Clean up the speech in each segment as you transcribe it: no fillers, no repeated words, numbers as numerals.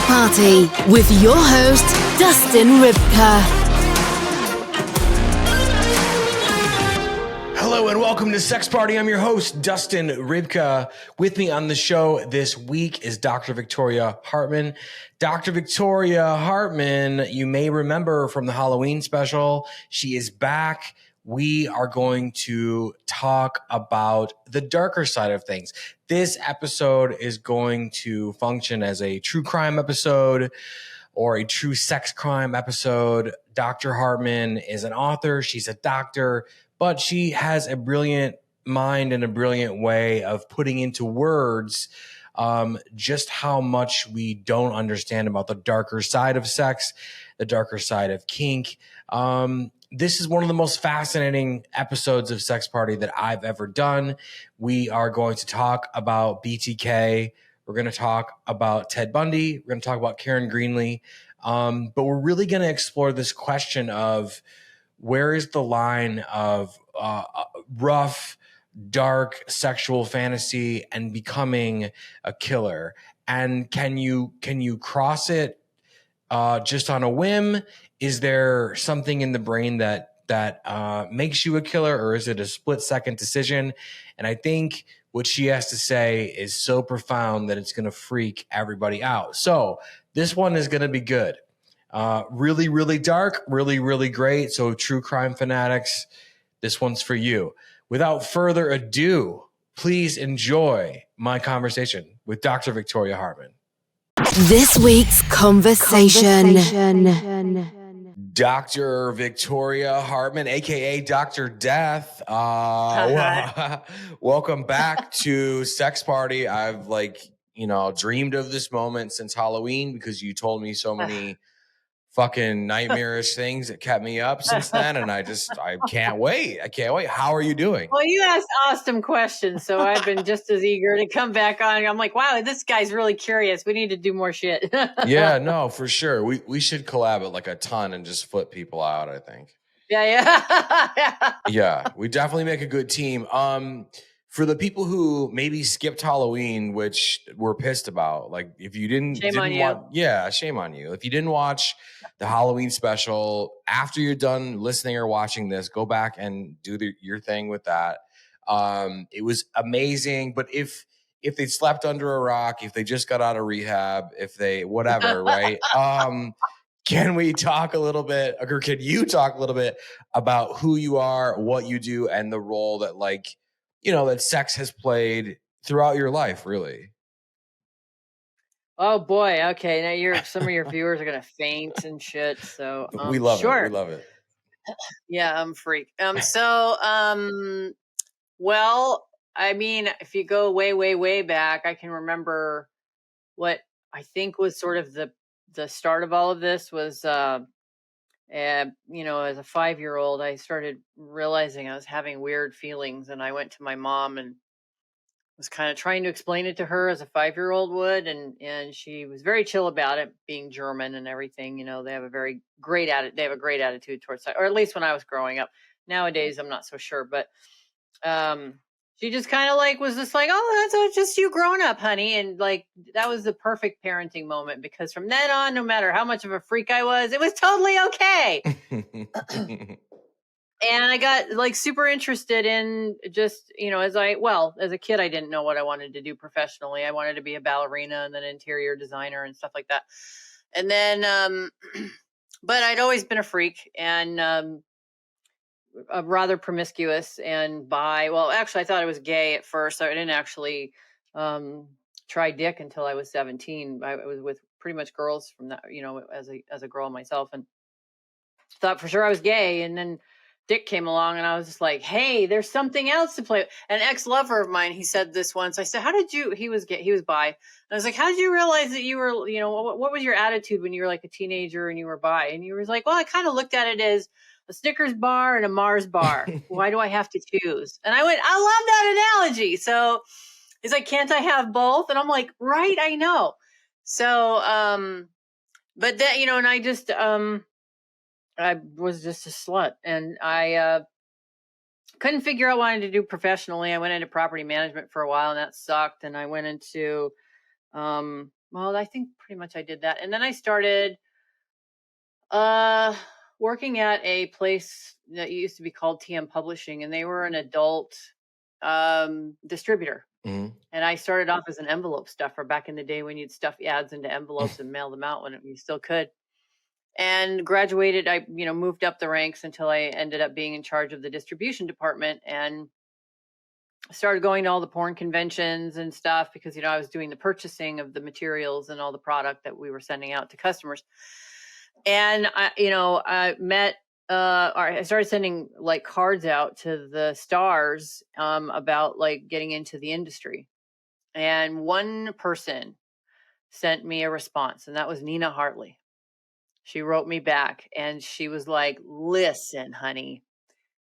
Party with your host, Dustin Rybka. Hello and welcome to Sex Party. I'm your host, Dustin Rybka. With me on the show this week is Dr. Victoria Hartmann. Dr. Victoria Hartmann, you may remember from the Halloween special. She is back. We are going to talk about the darker side of things. This episode is going to function as a true crime episode or a true sex crime episode. Dr. Hartmann is an author. She's a doctor, but she has a brilliant mind and a brilliant way of putting into words just how much we don't understand about the darker side of sex, the darker side of kink. This is one of the most fascinating episodes of Sex Party that I've ever done. We are going to talk about BTK. We're going to talk about Ted Bundy. We're going to talk about Karen Greenlee. But we're really going to explore this question of where is the line of rough, dark sexual fantasy and becoming a killer? And can you cross it just on a whim? Is there something in the brain that makes you a killer, or is it a split-second decision? And I think what she has to say is so profound that it's going to freak everybody out. So this one is going to be good. Really, really dark, really, really great. So true crime fanatics, this one's for you. Without further ado, please enjoy my conversation with Dr. Victoria Hartmann. This week's conversation. Dr. Victoria Hartmann, a.k.a. Dr. Death. Welcome back to Sex Party. I've dreamed of this moment since Halloween because you told me so many fucking nightmarish things that kept me up since then. And I can't wait. How are you doing? Well, you asked awesome questions, so I've been just as eager to come back on. I'm like, wow, this guy's really curious. We need to do more shit. Yeah, no, for sure. We should collab it like a ton and just flip people out, I think. Yeah. Yeah, we definitely make a good team. For the people who maybe skipped Halloween, which we're pissed about, like if you Shame on you. Shame on you. If you didn't watch the Halloween special, after you're done listening or watching this, go back and do your thing with that. It was amazing. But if they slept under a rock, if they just got out of rehab, if they whatever, right? Can we talk a little bit, or can you talk a little bit about who you are, what you do, and the role that that sex has played throughout your life, really? Oh boy. Okay. Now some of your viewers are gonna faint and shit. So We love sure. it. We love it. Yeah, I'm a freak. Well, I mean, if you go way, way, way back, I can remember what I think was sort of the start of all of this was as a 5-year-old, I started realizing I was having weird feelings, and I went to my mom and was kind of trying to explain it to her as a 5-year-old would, and she was very chill about it, being German and everything. They have a very great They have a great attitude towards sex, or at least when I was growing up. Nowadays, I'm not so sure, but she just kind of was just like, oh, that's just you growing up, honey. And that was the perfect parenting moment, because from then on, no matter how much of a freak I was, it was totally okay. And I got super interested in just, as a kid, I didn't know what I wanted to do professionally. I wanted to be a ballerina and then interior designer and stuff like that. And then, but I'd always been a freak and rather promiscuous and bi. Well, actually, I thought I was gay at first. I didn't actually try dick until I was 17. I was with pretty much girls from that, as a girl myself, and thought for sure I was gay. And then Dick came along and I was just like, hey, there's something else to play with. An ex-lover of mine, he said this once. I said, he was gay, he was bi. And I was like, how did you realize that you were, what was your attitude when you were like a teenager and you were bi? And he was like, well, I kind of looked at it as a Snickers bar and a Mars bar. Why do I have to choose? And I went, I love that analogy. So he's like, can't I have both? And I'm like, right, I know. So, but then, and I was just a slut, and I couldn't figure out what I wanted to do professionally. I went into property management for a while, and that sucked. And I went into well, I think pretty much I did that. And then I started working at a place that used to be called TM Publishing, and they were an adult distributor. Mhm. And I started off as an envelope stuffer back in the day when you'd stuff ads into envelopes and mail them out when you still could. And graduated, I moved up the ranks until I ended up being in charge of the distribution department, and started going to all the porn conventions and stuff because I was doing the purchasing of the materials and all the product that we were sending out to customers. And I met or I started sending like cards out to the stars about like getting into the industry. And one person sent me a response, and that was Nina Hartley. She wrote me back and she was like, "Listen, honey,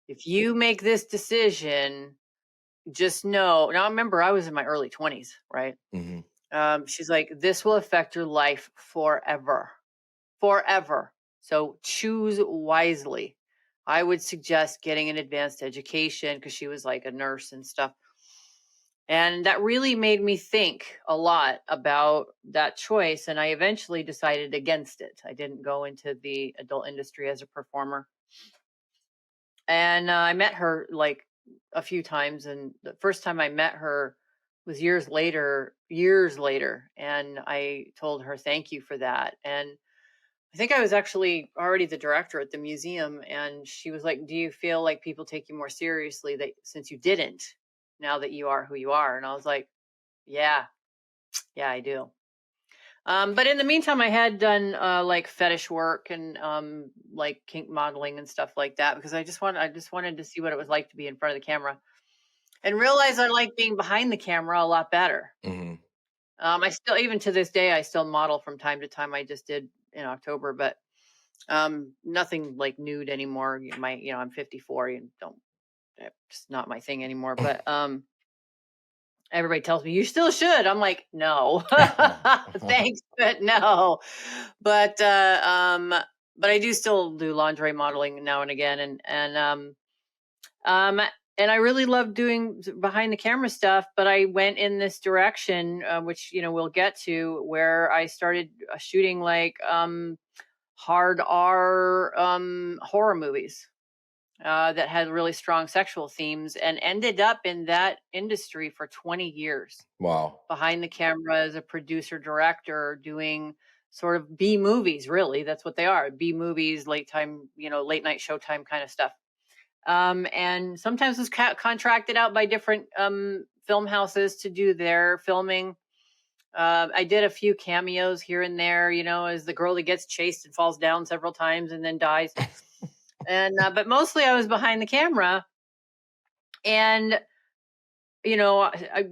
if you make this decision, just know." Now, remember, I was in my early 20s, right? Mhm. She's like, "This will affect your life forever, forever. So choose wisely. I would suggest getting an advanced education," because she was like a nurse and stuff. And that really made me think a lot about that choice. And I eventually decided against it. I didn't go into the adult industry as a performer. And I met her like a few times. And the first time I met her was years later. And I told her, thank you for that. And I think I was actually already the director at the museum. And she was like, do you feel like people take you more seriously since you didn't, now that you are who you are? And I was like, yeah, I do. But in the meantime, I had done like fetish work and like kink modeling and stuff like that because I just wanted to see what it was like to be in front of the camera, and realize I like being behind the camera a lot better. Mhm. I still, even to this day, I still model from time to time. I just did in October, but nothing like nude anymore. I'm 54. It's not my thing anymore. But everybody tells me you still should. I'm like, no, thanks, but no. But but I do still do lingerie modeling now and again, um, and I really love doing behind the camera stuff. But I went in this direction, which we'll get to, where I started shooting like hard R horror movies that had really strong sexual themes, and ended up in that industry for 20 years Wow. behind the camera as a producer director, doing sort of B movies. Really, that's what they are, B movies, late night Showtime kind of stuff. And sometimes was contracted out by different film houses to do their filming. I did a few cameos here and there, as the girl that gets chased and falls down several times and then dies. And but mostly I was behind the camera. And I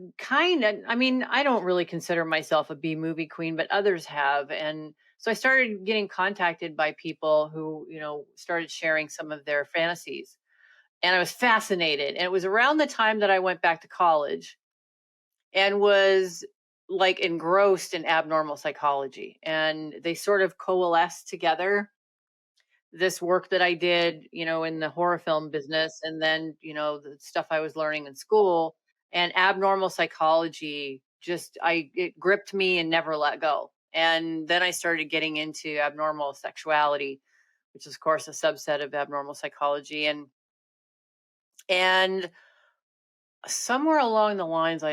don't really consider myself a B movie queen, but others have. And so I started getting contacted by people who started sharing some of their fantasies, and I was fascinated. And it was around the time that I went back to college and was like engrossed in abnormal psychology, and they sort of coalesced together, this work that I did, in the horror film business, and then, the stuff I was learning in school, and abnormal psychology. It gripped me and never let go. And then I started getting into abnormal sexuality, which is of course a subset of abnormal psychology. And somewhere along the lines,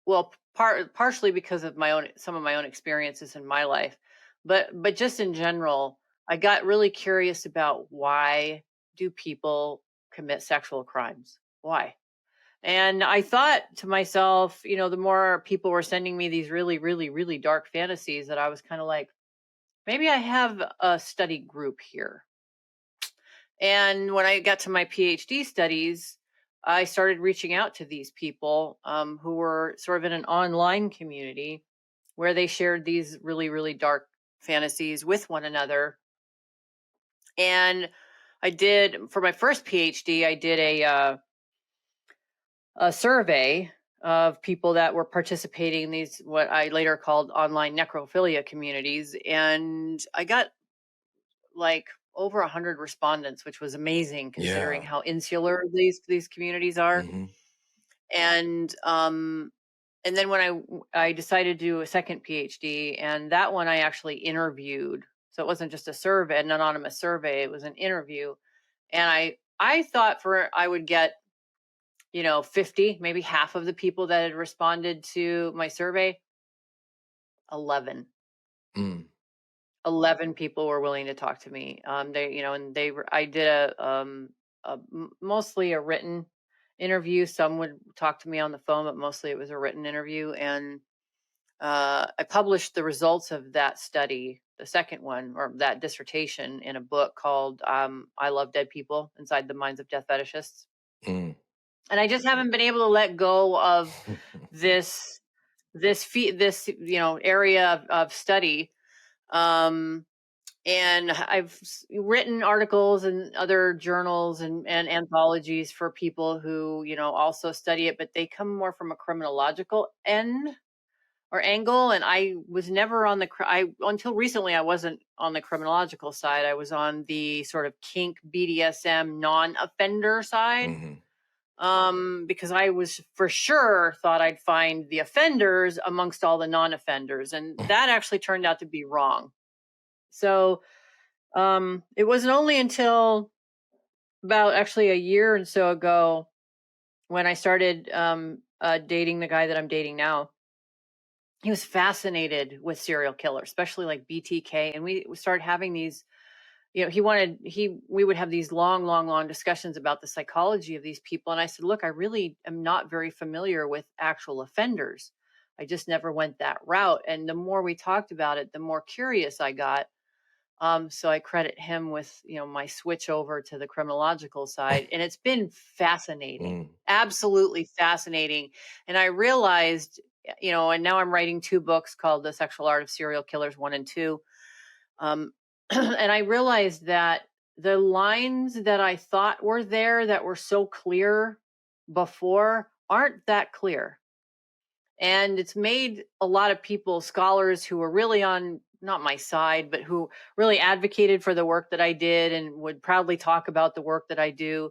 well, partially because of some of my own experiences in my life, but just in general, I got really curious about, why do people commit sexual crimes? Why? And I thought to myself, the more people were sending me these really, really, really dark fantasies, that I was kind of like, maybe I have a study group here. And when I got to my PhD studies, I started reaching out to these people who were sort of in an online community where they shared these really, really dark fantasies with one another. And I did, for my first PhD, I did a survey of people that were participating in these, what I later called online necrophilia communities. And I got like over 100 respondents, which was amazing considering Yeah. how insular these communities are. Mhm. And And then when I decided to do a second PhD, and that one I actually interviewed. So it wasn't just a survey, an anonymous survey, it was an interview. And I thought I would get, 50, maybe half of the people that had responded to my survey. 11. 11 people were willing to talk to me. I did mostly a written interview. Some would talk to me on the phone, but mostly it was a written interview. And I published the results of that study, the second one, or that dissertation, in a book called I Love Dead People: Inside the Minds of Death Fetishists. And I just haven't been able to let go of this area of study. And I've written articles in other journals and anthologies for people who, also study it, but they come more from a criminological end or angle. And I was never until recently, I wasn't on the criminological side. I was on the sort of kink BDSM non-offender side. Because I was for sure thought I'd find the offenders amongst all the non-offenders. And that actually turned out to be wrong. So it wasn't only until about actually a year or so ago when I started dating the guy that I'm dating now. He was fascinated with serial killers, especially like BTK. And we started having these, we would have these long discussions about the psychology of these people. And I said, look, I really am not very familiar with actual offenders. I just never went that route. And the more we talked about it, the more curious I got. So I credit him with, my switch over to the criminological side. And it's been fascinating, absolutely fascinating. And I realized, and now I'm writing 2 books called The Sexual Art of Serial Killers 1 and 2. And I realized that the lines that I thought were there that were so clear before aren't that clear. And it's made a lot of people, scholars who were really on, not my side, but who really advocated for the work that I did and would proudly talk about the work that I do.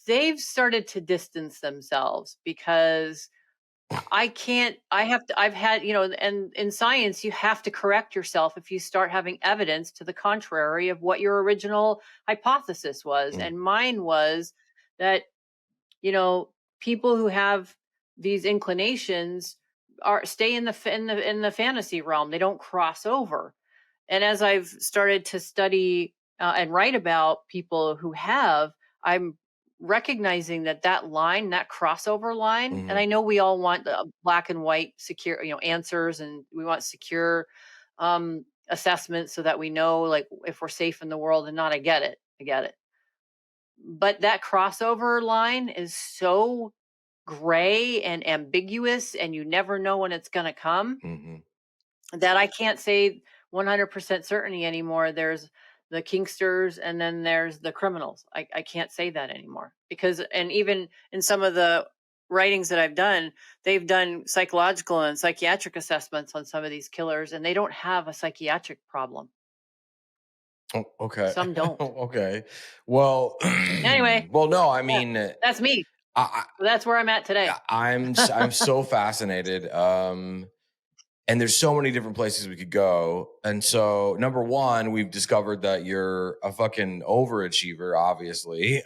They've started to distance themselves because I've had, and in science, you have to correct yourself if you start having evidence to the contrary of what your original hypothesis was. And mine was that, people who have these inclinations stay in the fantasy realm. They don't cross over. And as I've started to study and write about people who have, I'm recognizing that line, that crossover line, and I know we all want black and white secure, answers, and we want secure assessments so that we know, like, if we're safe in the world and not. I get it. But that crossover line is so gray and ambiguous, and you never know when it's going to come, that I can't say 100% certainty anymore. There's the kinksters and then there's the criminals. I can't say that anymore because, and even in some of the writings that I've done, they've done psychological and psychiatric assessments on some of these killers, and they don't have a psychiatric problem. Oh, okay. Some don't. Okay. Well, Anyway. well, no, I mean, that's me. That's where I'm at today. I'm so fascinated. And there's so many different places we could go. And so, number one, we've discovered that you're a fucking overachiever, obviously. You've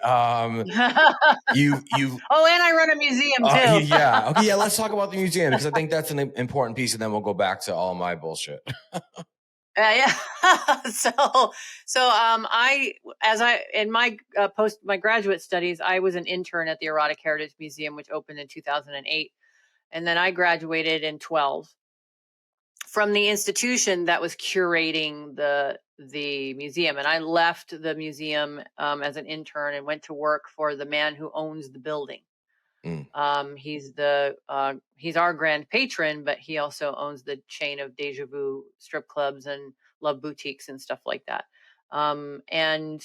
Oh, and I run a museum too. Yeah. Okay. Yeah. Let's talk about the museum because I think that's an important piece, and then we'll go back to all my bullshit. Yeah. In my graduate studies, I was an intern at the Erotic Heritage Museum, which opened in 2008. And then I graduated in 12 from the institution that was curating the museum. And I left the museum as an intern and went to work for the man who owns the building. He's our grand patron, but he also owns the chain of Deja Vu strip clubs and love boutiques and stuff like that. And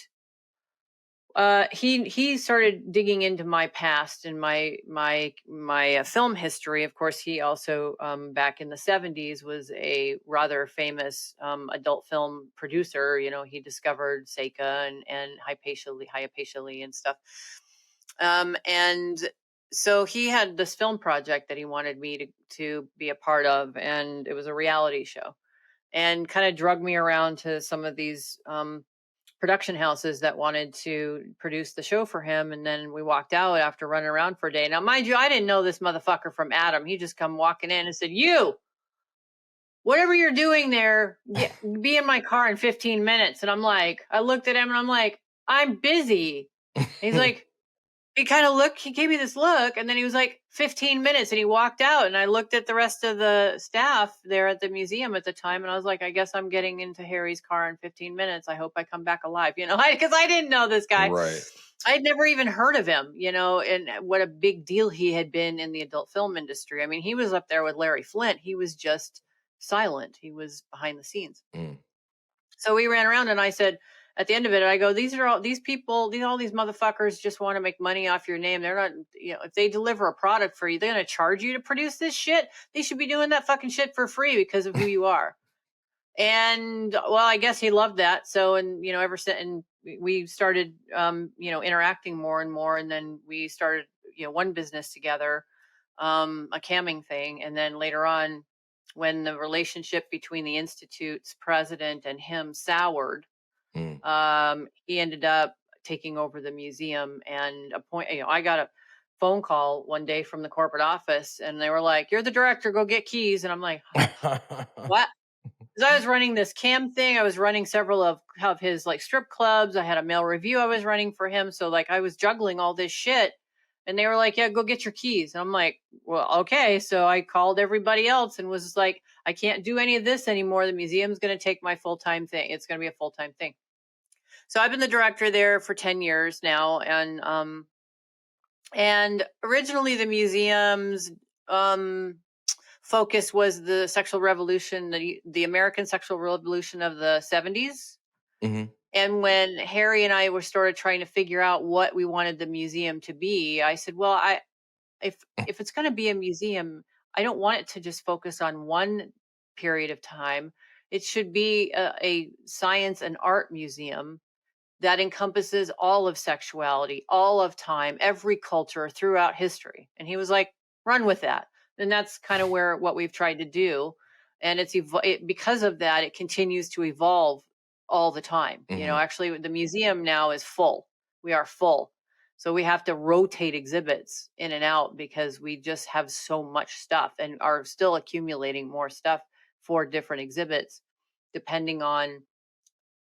he started digging into my past and my film history. Of course, he also back in the 70s was a rather famous adult film producer. He discovered Seika and Hypatia Lee and stuff. And so he had this film project that he wanted me to be a part of, and it was a reality show, and kind of drugged me around to some of these production houses that wanted to produce the show for him. And then we walked out after running around for a day. Now, mind you, I didn't know this motherfucker from Adam. He just come walking in and said, "You, whatever you're doing there, be in my car in 15 minutes." And I'm like, I looked at him and I'm like, "I'm busy." And he's like, he kind of looked, he gave me this look, and then he was like, 15 minutes, and he walked out. And I looked at the rest of the staff there at the museum at the time, and I was like, I guess I'm getting into Harry's car in 15 minutes. I hope I come back alive, because I didn't know this guy. Right. I'd never even heard of him, and what a big deal he had been in the adult film industry. I mean, he was up there with Larry Flint. He was just silent. He was behind the scenes. So we ran around, and I said, at the end of it, I go, these people, all these motherfuckers just want to make money off your name. They're not, if they deliver a product for you, they're going to charge you to produce this shit. They should be doing that fucking shit for free because of who you are. And well, I guess he loved that. So, and, ever since, and we started, interacting more and more. And then we started, one business together, a camming thing. And then later on, when the relationship between the Institute's president and him soured, he ended up taking over the museum, and I got a phone call one day from the corporate office, and they were like, "You're the director, go get keys." And I'm like, what? Because I was running this cam thing. I was running several of his like strip clubs. I had a mail review I was running for him. So like I was juggling all this shit. And they were like, "Yeah, go get your keys." And I'm like, well, okay. So I called everybody else and was like, I can't do any of this anymore. The museum's going to take my full-time thing. It's going to be a full-time thing. So I've been the director there for 10 years now. And originally the museum's focus was the sexual revolution, the American sexual revolution of the 70s. And when Harry and I were started trying to figure out what we wanted the museum to be, I said, well, if it's going to be a museum, I don't want it to just focus on one period of time. It should be a science and art museum that encompasses all of sexuality, all of time, every culture throughout history. And he was like, run with that. And that's kind of what we've tried to do. And because of that, it continues to evolve all the time. Actually, the museum now is full. We are full. So we have to rotate exhibits in and out because we just have so much stuff and are still accumulating more stuff for different exhibits, depending on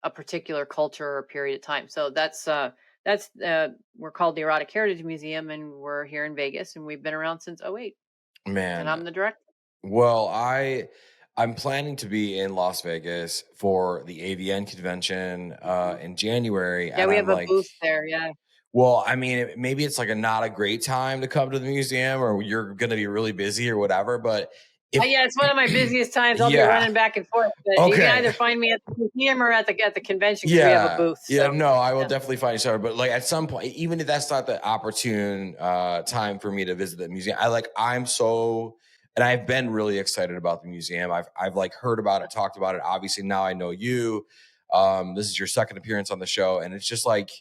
a particular culture or period of time. So that's we're called the Erotic Heritage Museum, and we're here in Vegas, and we've been around since 2008. Man. And I'm the director. Well, I'm planning to be in Las Vegas for the AVN convention in January. Yeah, we have a booth there. Yeah. Well, I mean, maybe it's like not a great time to come to the museum, or you're going to be really busy or whatever. But yeah, it's one of my busiest times. I'll be running back and forth. But you can either find me at the museum or at the convention because we have a booth. Yeah, no, I will definitely find you somewhere. But like at some point, even if that's not the opportune time for me to visit the museum, and I've been really excited about the museum. I've like heard about it, talked about it. Obviously, now I know you. This is your second appearance on the show, and it's just like,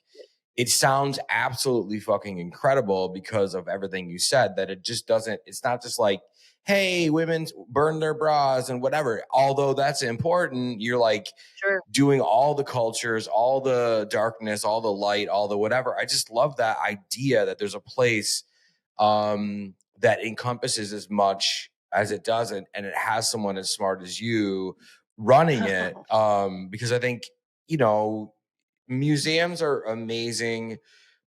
it sounds absolutely fucking incredible because of everything you said, that it just doesn't, it's not just like, hey, women burn their bras and whatever. Although that's important, you're like doing all the cultures, all the darkness, all the light, all the whatever. I just love that idea that there's a place that encompasses as much as it does, and it has someone as smart as you running it. Because I think, museums are amazing,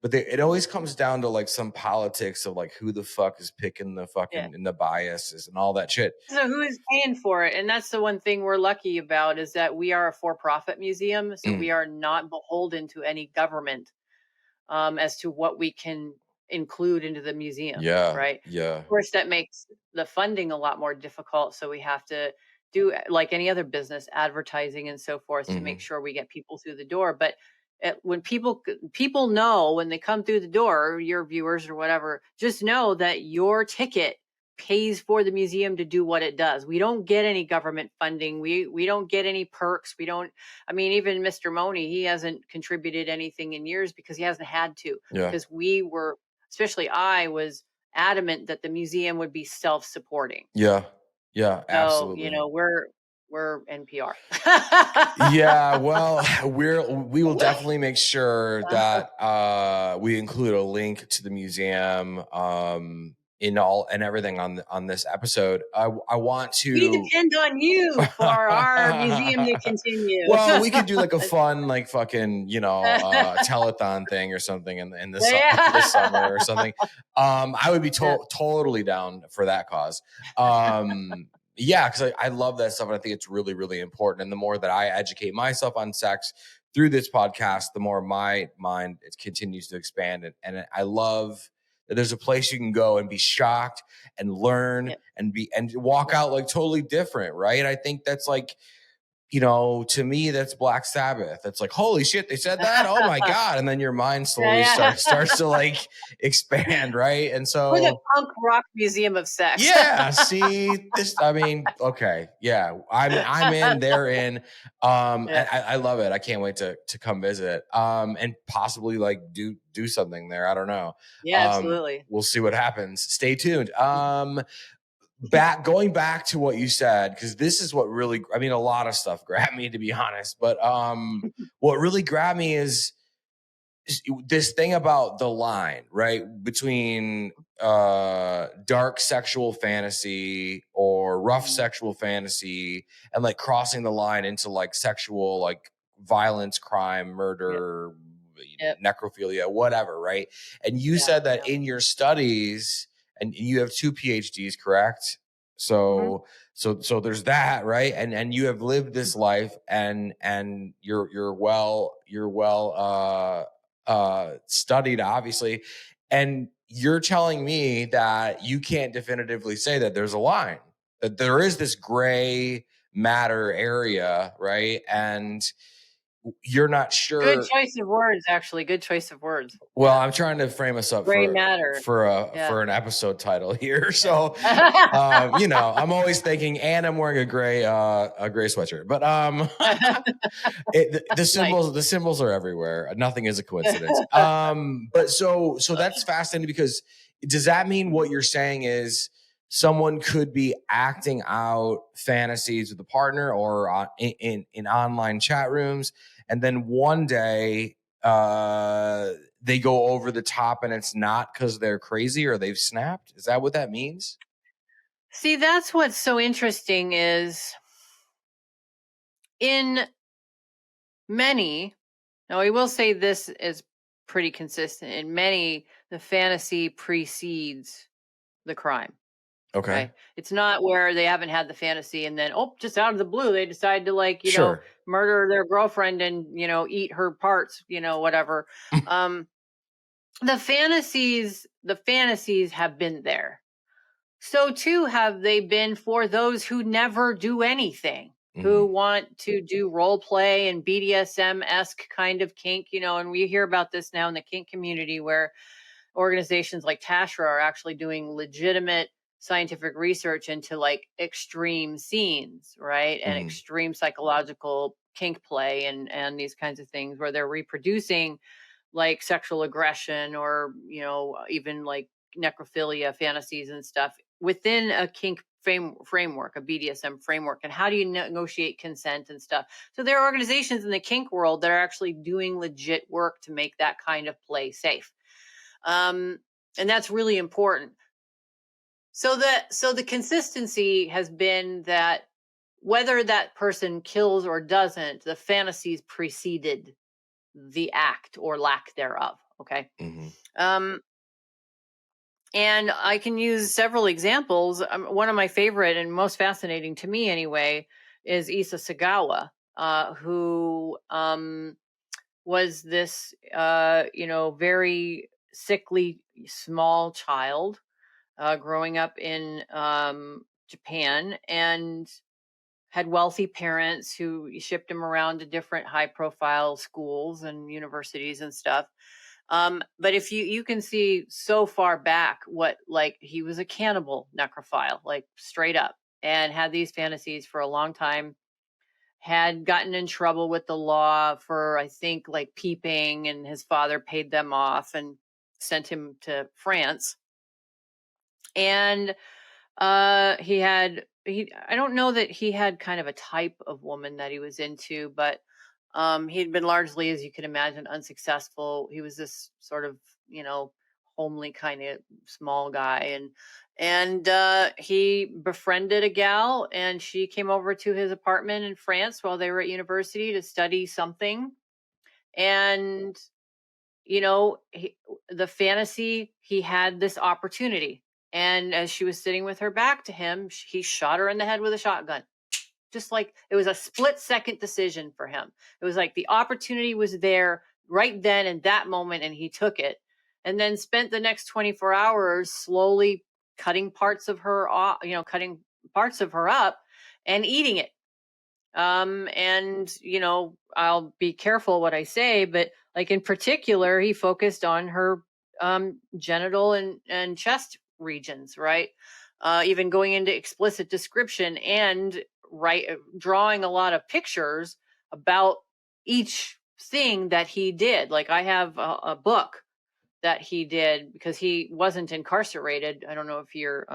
but it always comes down to like some politics of like who the fuck is picking the fucking and the biases and all that shit. So who is paying for it? And that's the one thing we're lucky about, is that we are a for-profit museum. So we are not beholden to any government as to what we can include into the museum. Right. Yeah. Of course, that makes the funding a lot more difficult. So we have to do, like any other business, advertising and so forth to make sure we get people through the door. But when people know when they come through the door, your viewers or whatever, just know that your ticket pays for the museum to do what it does. We don't get any government funding. We don't get any perks. I mean, even Mr. Money, he hasn't contributed anything in years because he hasn't had to. Because especially I was adamant that the museum would be self-supporting. Yeah. Yeah, So, you absolutely. know, we're NPR. Yeah, well, we will definitely make sure that we include a link to the museum in all and everything on this episode. I want We to depend on you for our museum to continue. well, we could do like a fun, like fucking, telethon thing or something in the this summer or something. I would be totally down for that cause. Yeah, because I love that stuff, and I think it's really, really important. And the more that I educate myself on sex through this podcast, the more my mind it continues to expand. And I love that there's a place you can go and be shocked and learn and walk out like totally different, right? I think that's like, to me, that's Black Sabbath. It's like, holy shit, they said that. Oh my God. And then your mind slowly starts to like expand. Right. And so we're the punk rock museum of sex. Yeah. See this. I mean, okay. Yeah. I'm in, they're in. And I love it. I can't wait to come visit. And possibly like do something there. I don't know. Yeah, absolutely. We'll see what happens. Stay tuned. Going back to what you said, because this is what really, I mean, a lot of stuff grabbed me, to be honest, but what really grabbed me is this thing about the line, right, between dark sexual fantasy or rough sexual fantasy and like crossing the line into like sexual, like violence, crime, murder, necrophilia, whatever, right? And you said that in your studies, and you have 2 PhDs, correct? So so there's that, right? And you have lived this life, and you're well studied, obviously, and you're telling me that you can't definitively say that there's a line, that there is this gray matter area, right? And you're not sure. Good choice of words, actually. Good choice of words. Well, I'm trying to frame us up Gray matter for an episode title here. So, I'm always thinking, and I'm wearing a gray sweatshirt. But the symbols are everywhere. Nothing is a coincidence. But so that's fascinating, because does that mean what you're saying is someone could be acting out fantasies with a partner or in online chat rooms, and then one day they go over the top, and it's not because they're crazy or they've snapped? Is that what that means? See, that's what's so interesting is in many, now I will say this is pretty consistent. In many, the fantasy precedes the crime. Okay. It's not where they haven't had the fantasy and then, just out of the blue, they decide to murder their girlfriend and, eat her parts, whatever. The fantasies have been there. So too have they been for those who never do anything, who want to do role play and BDSM-esque kind of kink, and we hear about this now in the kink community, where organizations like Tashra are actually doing legitimate scientific research into like extreme scenes, right? And extreme psychological kink play and these kinds of things, where they're reproducing like sexual aggression or, even like necrophilia fantasies and stuff within a kink framework, a BDSM framework. And how do you negotiate consent and stuff? So there are organizations in the kink world that are actually doing legit work to make that kind of play safe. And that's really important. So the consistency has been that whether that person kills or doesn't, the fantasies preceded the act or lack thereof. Okay. And I can use several examples. One of my favorite and most fascinating to me anyway is Issa Sagawa, who was this, very sickly small child growing up in Japan, and had wealthy parents who shipped him around to different high profile schools and universities and stuff. But if you can see so far back what, like, he was a cannibal necrophile, like straight up, and had these fantasies for a long time, had gotten in trouble with the law for, I think, like peeping, and his father paid them off and sent him to France. And I don't know that he had kind of a type of woman that he was into, but he'd been largely, as you can imagine, unsuccessful. He was this sort of, homely kind of small guy, and he befriended a gal, and she came over to his apartment in France while they were at university to study something. And the fantasy, he had this opportunity, and as she was sitting with her back to him, he shot her in the head with a shotgun. Just like it was a split second decision for him. It was like the opportunity was there right then in that moment, and he took it, and then spent the next 24 hours slowly cutting parts of her off, cutting parts of her up and eating it. And I'll be careful what I say, but like in particular, he focused on her genital and chest regions, right? Even going into explicit description and drawing a lot of pictures about each thing that he did. Like I have a book that he did because he wasn't incarcerated. I don't know if you're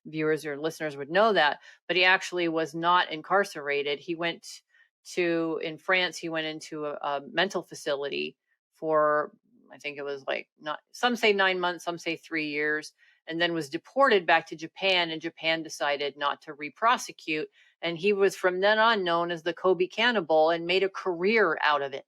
viewers or listeners would know that, but he actually was not incarcerated. In France, he went into a mental facility for, I think it was like, not, some say 9 months, some say 3 years, and then was deported back to Japan, and Japan decided not to re-prosecute. And he was from then on known as the Kobe Cannibal and made a career out of it.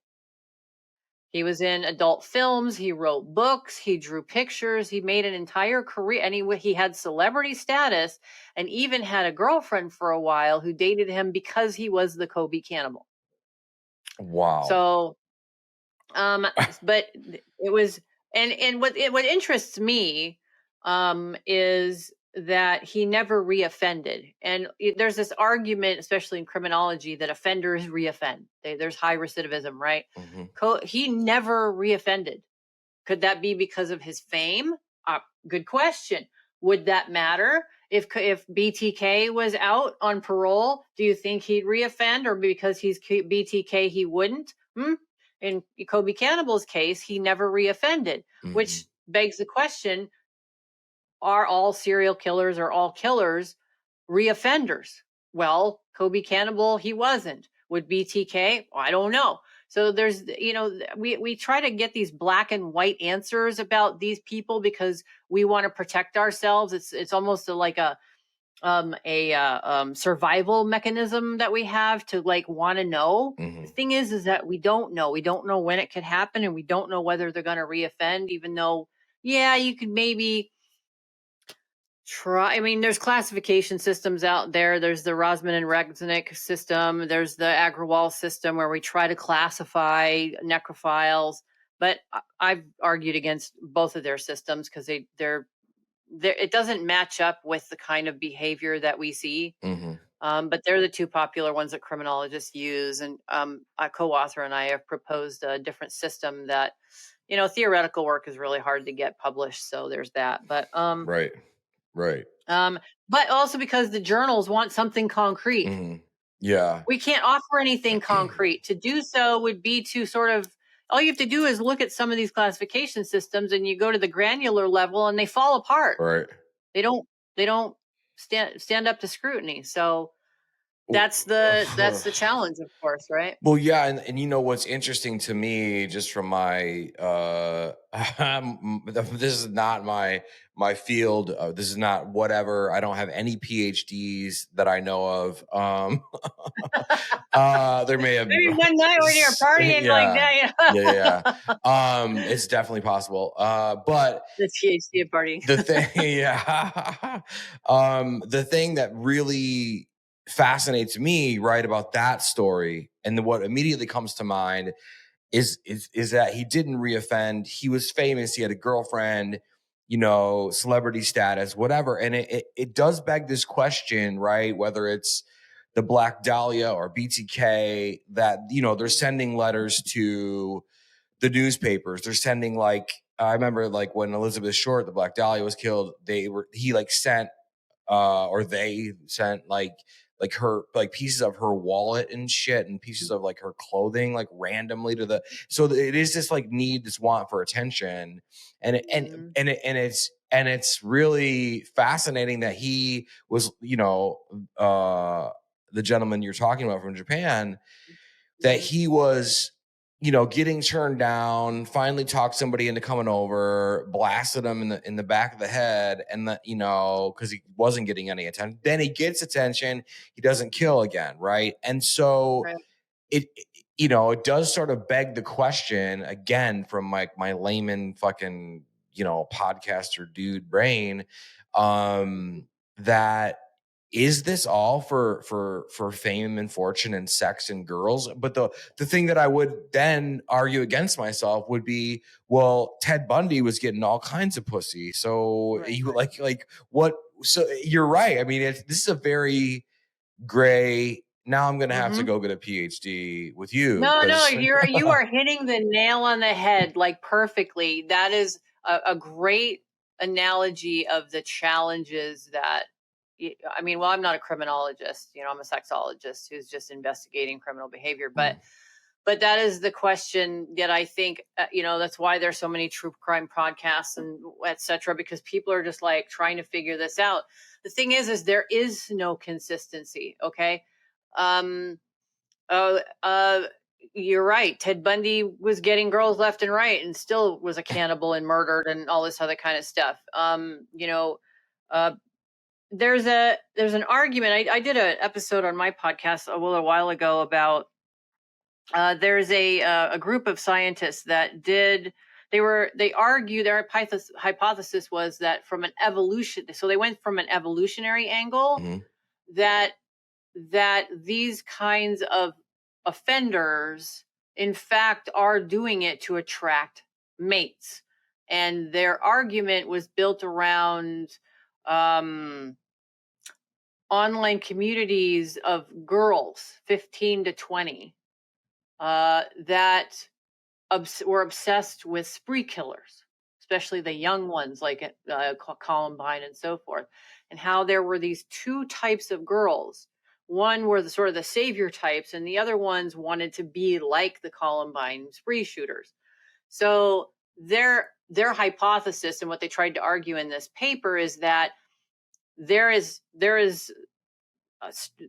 He was in adult films. He wrote books. He drew pictures. He made an entire career, and he had celebrity status, and even had a girlfriend for a while who dated him because he was the Kobe Cannibal. Wow. So, but it was, and what interests me, is that he never reoffended. And there's this argument, especially in criminology, that offenders reoffend. There's high recidivism, right? Mm-hmm. He never reoffended. Could that be because of his fame? Good question. Would that matter? If BTK was out on parole, do you think he'd reoffend, or because he's BTK he wouldn't? In Kobe Cannibal's case, he never reoffended, which begs the question, are all serial killers or all killers reoffenders? Well, Kobe Cannibal, he wasn't. Would BTK? I don't know. So there's, we try to get these black and white answers about these people because we want to protect ourselves. It's almost like a survival mechanism that we have to like want to know. The thing is that we don't know. We don't know when it could happen, and we don't know whether they're going to reoffend, even though, yeah, you could maybe try. I mean, there's classification systems out there. There's the Rosman and Resnick system. There's the Agrawal system where we try to classify necrophiles. But I've argued against both of their systems because it doesn't match up with the kind of behavior that we see. But they're the two popular ones that criminologists use. And a co-author and I have proposed a different system that, theoretical work is really hard to get published. So there's that. But Right. But also because the journals want something concrete. Yeah. We can't offer anything concrete. To do so would be to sort of, all you have to do is look at some of these classification systems, and you go to the granular level and they fall apart. Right. They don't stand up to scrutiny. So that's the challenge, of course, right? Well, yeah, and what's interesting to me, just from my this is not my field. This is not whatever. I don't have any PhDs that I know of. There may have maybe one night when you're partying like that. It's definitely possible. But the THC partying. The thing, yeah. The thing that really fascinates me, right, about that story, and what immediately comes to mind is that he didn't reoffend. He was famous. He had a girlfriend, celebrity status, whatever. And it does beg this question, right? Whether it's the Black Dahlia or BTK, that, they're sending letters to the newspapers. They're sending I remember when Elizabeth Short, the Black Dahlia, was killed, they sent pieces of her wallet and shit and pieces of like her clothing, like randomly so it is this like need, this want for attention. And it's really fascinating that he was, the gentleman you're talking about from Japan, that he was, getting turned down, finally talked somebody into coming over, blasted him in the back of the head, and that, because he wasn't getting any attention. Then he gets attention, he doesn't kill again, right? And so it does sort of beg the question again from my layman fucking, podcaster dude brain, that is this all for fame and fortune and sex and girls? But the thing that I would then argue against myself would be, well, Ted Bundy was getting all kinds of pussy. So like what? So you're right. I mean, this is a very gray. Now I'm going to have to go get a PhD with you. No, you are hitting the nail on the head, like perfectly. That is a great analogy of the challenges that, I mean, well, I'm not a criminologist, I'm a sexologist who's just investigating criminal behavior, but that is the question that I think, that's why there's so many true crime podcasts and et cetera, because people are just like trying to figure this out. The thing is there is no consistency. Okay. You're right. Ted Bundy was getting girls left and right and still was a cannibal and murdered and all this other kind of stuff. There's an argument. I did an episode on my podcast a while ago about there's a group of scientists that they argue their hypothesis was that from an evolution, so they went from an evolutionary angle that these kinds of offenders in fact are doing it to attract mates, and their argument was built around online communities of girls 15 to 20 that were obsessed with spree killers, especially the young ones like Columbine and so forth, and how there were these two types of girls. One were the sort of the savior types, and the other ones wanted to be like the Columbine spree shooters. So their hypothesis and what they tried to argue in this paper is that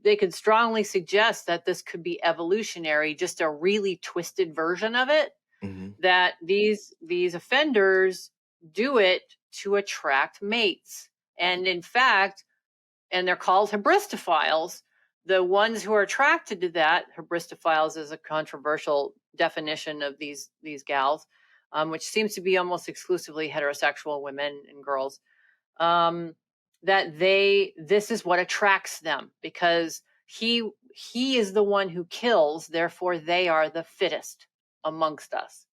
they could strongly suggest that this could be evolutionary, just a really twisted version of it, that these offenders do it to attract mates. And in fact, and they're called hybristophiles. The ones who are attracted to that, hybristophiles is a controversial definition of these gals, which seems to be almost exclusively heterosexual women and girls, that this is what attracts them, because he is the one who kills, therefore they are the fittest amongst us.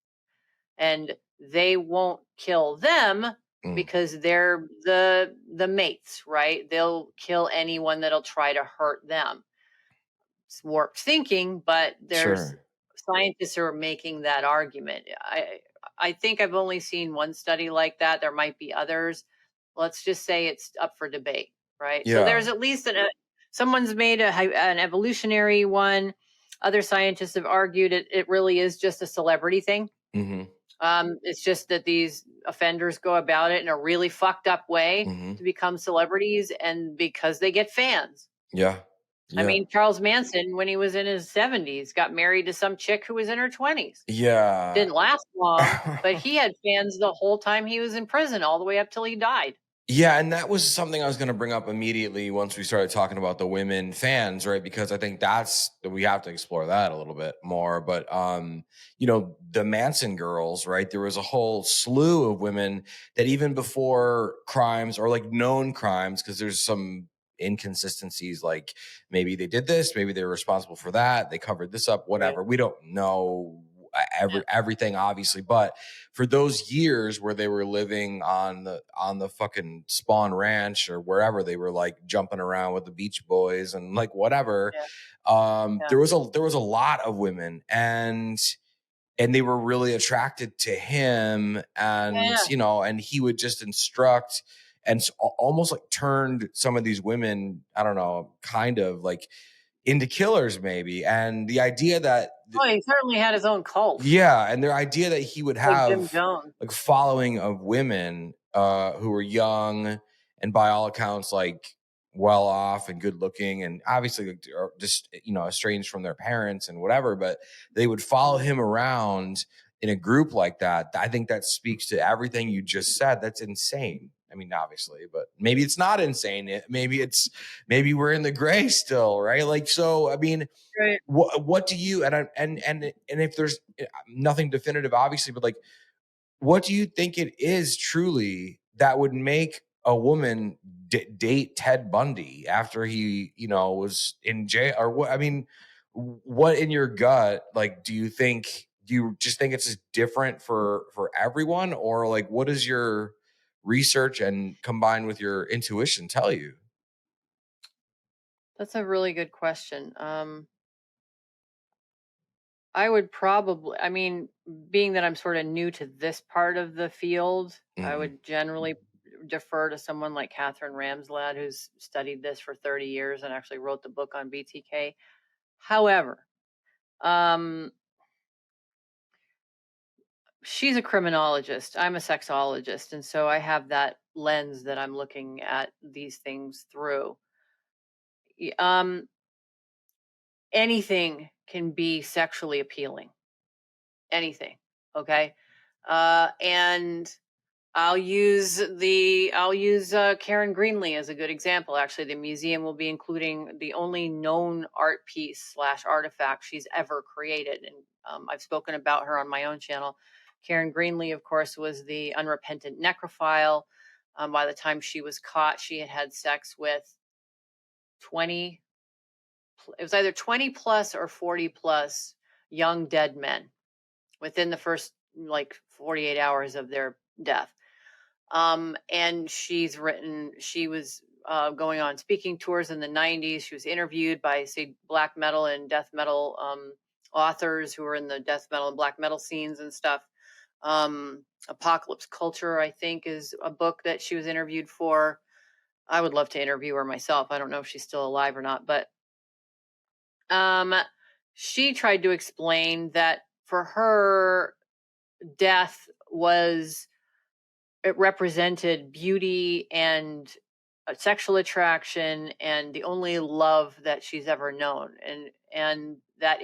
And they won't kill them because they're the mates, right? They'll kill anyone that'll try to hurt them. It's warped thinking, but there's scientists who are making that argument. I think I've only seen one study like that. There might be others. Let's just say it's up for debate, right? Yeah. So there's at least someone's made an evolutionary one. Other scientists have argued it really is just a celebrity thing. It's just that these offenders go about it in a really fucked up way to become celebrities, and because they get fans. Yeah. I mean, Charles Manson, when he was in his 70s, got married to some chick who was in her 20s. Yeah. Didn't last long, but he had fans the whole time he was in prison, all the way up till he died. Yeah, and that was something I was going to bring up immediately once we started talking about the women fans, right? Because I think we have to explore that a little bit more. But, the Manson girls, right? There was a whole slew of women that even before crimes or like known crimes, because there's some inconsistencies, like maybe they did this, maybe they were responsible for that, they covered this up, whatever. Right. We don't know everything, obviously, but for those years where they were living on the fucking Spawn Ranch or wherever, they were like jumping around with the Beach Boys and like whatever. There was a lot of women, and they were really attracted to him, and and he would just instruct and almost like turned some of these women, I don't know, kind of like into killers maybe. And the idea that Oh, he certainly had his own cult. yeah, and their idea that he would Like Jim have Jones. like following of women who were young and by all accounts like well off and good looking and obviously like, are just estranged from their parents and whatever, but they would follow him around in a group like that. I think that speaks to everything you just said. That's insane. I mean, obviously, but maybe it's not insane. Maybe we're in the gray still, right? Like, so, I mean, Right. what do you, and if there's nothing definitive, obviously, but like, what do you think it is truly that would make a woman date Ted Bundy after he, was in jail or what? I mean, what in your gut, like, do you just think it's just different for everyone, or like, what does your research and combined with your intuition tell you? That's a really good question. I would probably, I mean, being that I'm sort of new to this part of the field, I would generally defer to someone like Catherine Ramslad, who's studied this for 30 years and actually wrote the book on BTK. However, she's a criminologist. I'm a sexologist. And so I have that lens that I'm looking at these things through. Anything can be sexually appealing. Anything. Okay. And I'll use Karen Greenlee as a good example. Actually, the museum will be including the only known art piece / artifact she's ever created, and I've spoken about her on my own channel. Karen Greenlee, of course, was the unrepentant necrophile. By the time she was caught, she had had sex with 20. It was either 20 plus or 40 plus young dead men within the first like 48 hours of their death. And she was going on speaking tours in the 90s. She was interviewed by, say, black metal and death metal authors who were in the death metal and black metal scenes and stuff. Apocalypse Culture, I think, is a book that she was interviewed for. I would love to interview her myself. I don't know if she's still alive or not, but she tried to explain that for her, death it represented beauty and sexual attraction and the only love that she's ever known, and that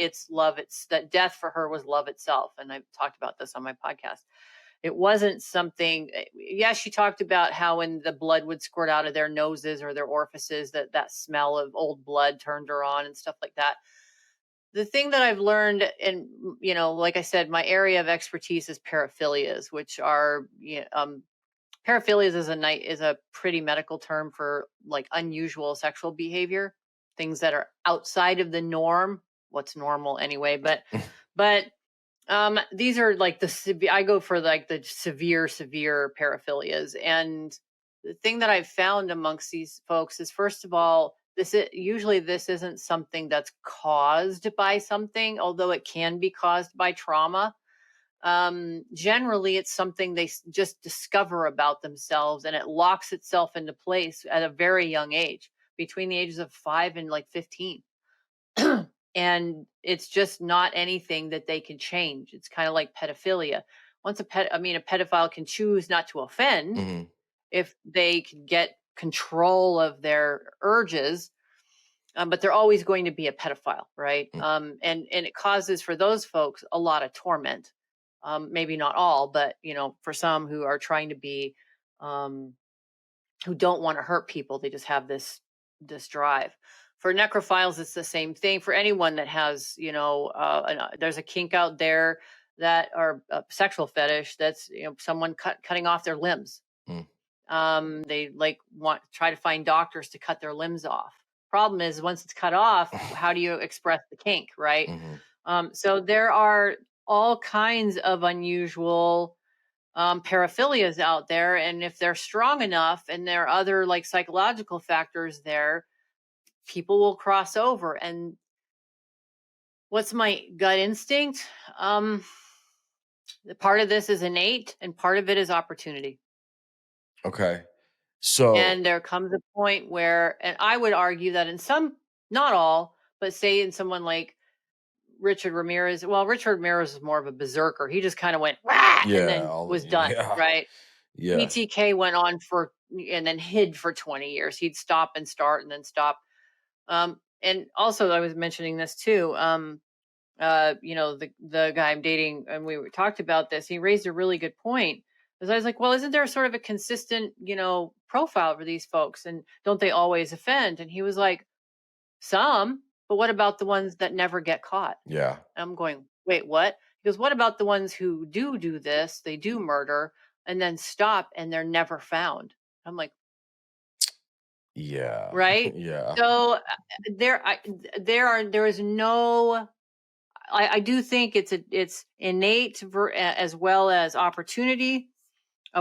that death for her was love itself. And I've talked about this on my podcast. It wasn't something. Yeah, she talked about how when the blood would squirt out of their noses or their orifices, that smell of old blood turned her on and stuff like that. The thing that I've learned, and like I said, my area of expertise is paraphilias, which are paraphilias is a pretty medical term for like unusual sexual behavior, things that are outside of the norm. What's normal anyway? But these are like I go for like the severe paraphilias, and the thing that I've found amongst these folks is, first of all, this isn't something that's caused by something, although it can be caused by trauma. Generally, it's something they just discover about themselves, and it locks itself into place at a very young age, between the ages of 5 and like 15. And it's just not anything that they can change. It's kind of like pedophilia. A pedophile can choose not to offend if they can get control of their urges, but they're always going to be a pedophile, right? And it causes for those folks a lot of torment. Maybe not all, but for some who are trying to be, who don't want to hurt people, they just have this drive. For necrophiles, it's the same thing. For anyone that has, there's a kink out there that are a sexual fetish that's someone cutting off their limbs. They try to find doctors to cut their limbs off. Problem is, once it's cut off, how do you express the kink, right? So there are all kinds of unusual paraphilias out there, and if they're strong enough and there are other like psychological factors there, people will cross over. And what's my gut instinct? The part of this is innate and part of it is opportunity. Okay. So And there comes a point where, and I would argue that in some, not all, but say in someone like Richard Ramirez, well, Richard Ramirez is more of a berserker. He just kind of went, "Wah!" and then was done, right? Yeah. BTK went on for, and then hid for 20 years. He'd stop and start and then stop. And also I was mentioning this too. The guy I'm dating, and talked about this. He raised a really good point. Because I was like, well, isn't there sort of a consistent, profile for these folks? And don't they always offend? And he was like, some, but what about the ones that never get caught? Yeah. I'm going, wait, what? He goes, what about the ones who do this? They do murder and then stop and they're never found. I'm like, yeah. right. Yeah. So there is no, I do think it's innate as well as opportunity,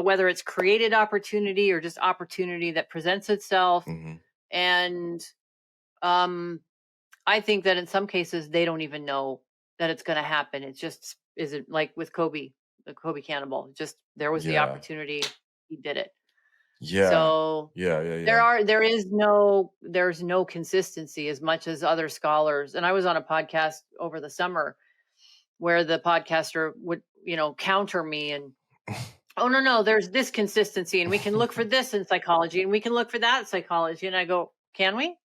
whether it's created opportunity or just opportunity that presents itself. Mm-hmm. And I think that in some cases they don't even know that it's going to happen. It just isn't, like with Kobe, the Kobe Cannibal. Just there was the opportunity, he did it. Yeah. So Yeah. there's no consistency as much as other scholars. And I was on a podcast over the summer where the podcaster would, counter me and, oh, no, there's this consistency and we can look for this in psychology and we can look for that in psychology. And I go, can we?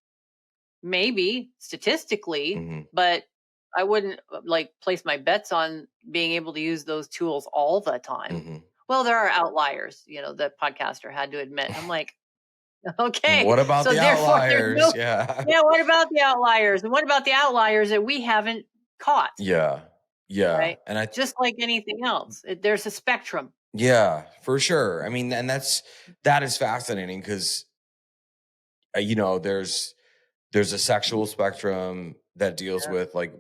Maybe statistically, Mm-hmm. but I wouldn't place my bets on being able to use those tools all the time. Mm-hmm. Well, there are outliers, the podcaster had to admit. I'm like, okay. What about so the therefore, outliers? Yeah, what about the outliers? And what about the outliers that we haven't caught? Yeah. Right. And Just like anything else, there's a spectrum. Yeah, for sure. I mean, and that is fascinating because there's a sexual spectrum that deals with like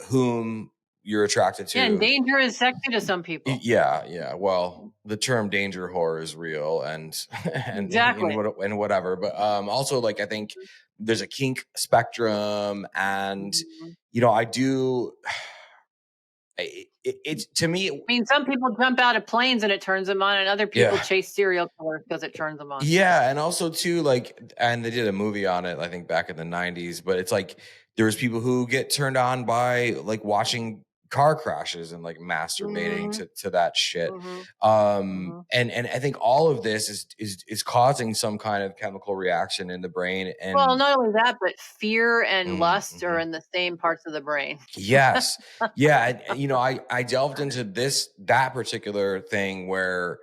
whom you're attracted to. Yeah, and danger is sexy to some people. Yeah. Well, the term danger whore is real and Exactly. and whatever. But also like I think there's a kink spectrum, and I do. It's to me. I mean, some people jump out of planes and it turns them on, and other people chase serial killers because it turns them on. Yeah, and also too, and they did a movie on it, I think back in the 90s. But it's like there was people who get turned on by like watching car crashes and like masturbating to that shit. And I think all of this is causing some kind of chemical reaction in the brain. And well, not only that, but fear and lust are in the same parts of the brain. Yes. Yeah. And, I delved into that particular thing where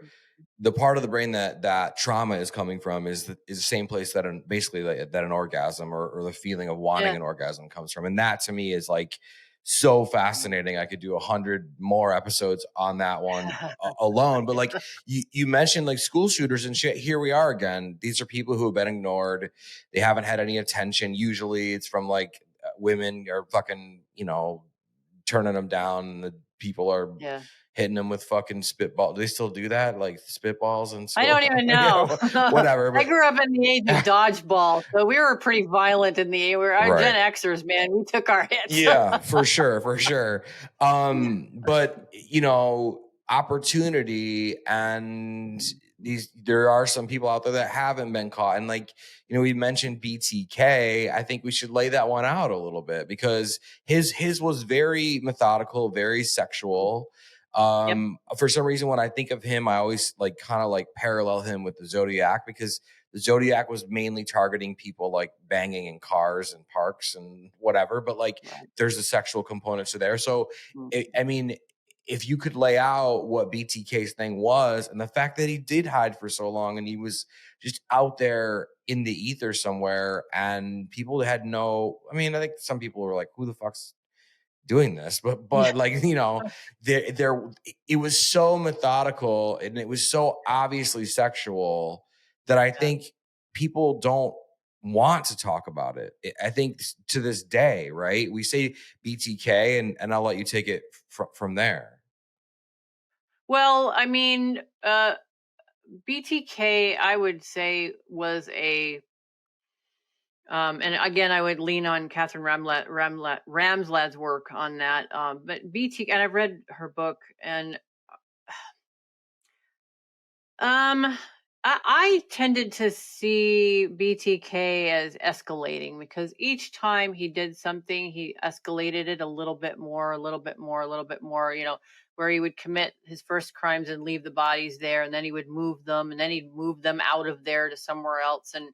the part of the brain that trauma is coming from is the same place that that an orgasm or the feeling of wanting an orgasm comes from. And that to me is like so fascinating. I could do 100 more episodes on that one alone. But like you mentioned like school shooters and shit. Here we are again. These are people who have been ignored. They haven't had any attention. Usually it's from like women are fucking, turning them down. The people are hitting them with fucking spitball. Do they still do that? Like spitballs and stuff? I don't even know. Whatever. But I grew up in the age of dodgeball, so we were pretty violent in the our Gen Xers, man. We took our hits. Yeah, for sure. But opportunity and there are some people out there that haven't been caught. And like, we mentioned BTK. I think we should lay that one out a little bit because his was very methodical, very sexual. For some reason, when I think of him, I always like kind of like parallel him with the Zodiac because the Zodiac was mainly targeting people like banging in cars and parks and whatever. But like, there's a sexual component to there. So, I mean, if you could lay out what BTK's thing was and the fact that he did hide for so long and he was just out there in the ether somewhere and people had I think some people were like, who the fuck's doing this? But like, there it was so methodical and it was so obviously sexual that I think people don't want to talk about it. I think to this day, right? We say BTK and I'll let you take it from there. Well, I mean, BTK, I would say was and again, I would lean on Catherine Ramslad's work on that. But BTK, and I've read her book, and I I tended to see BTK as escalating because each time he did something, he escalated it a little bit more, a little bit more, a little bit more, where he would commit his first crimes and leave the bodies there, and then he would move them, and then he'd move them out of there to somewhere else, and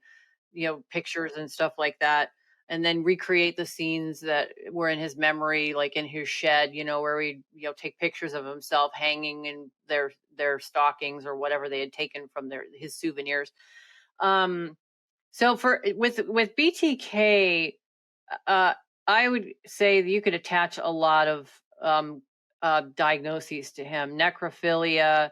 pictures and stuff like that, and then recreate the scenes that were in his memory, like in his shed, where we take pictures of himself hanging in their stockings or whatever they had taken from his souvenirs. So with BTK, I would say that you could attach a lot of diagnoses to him: necrophilia,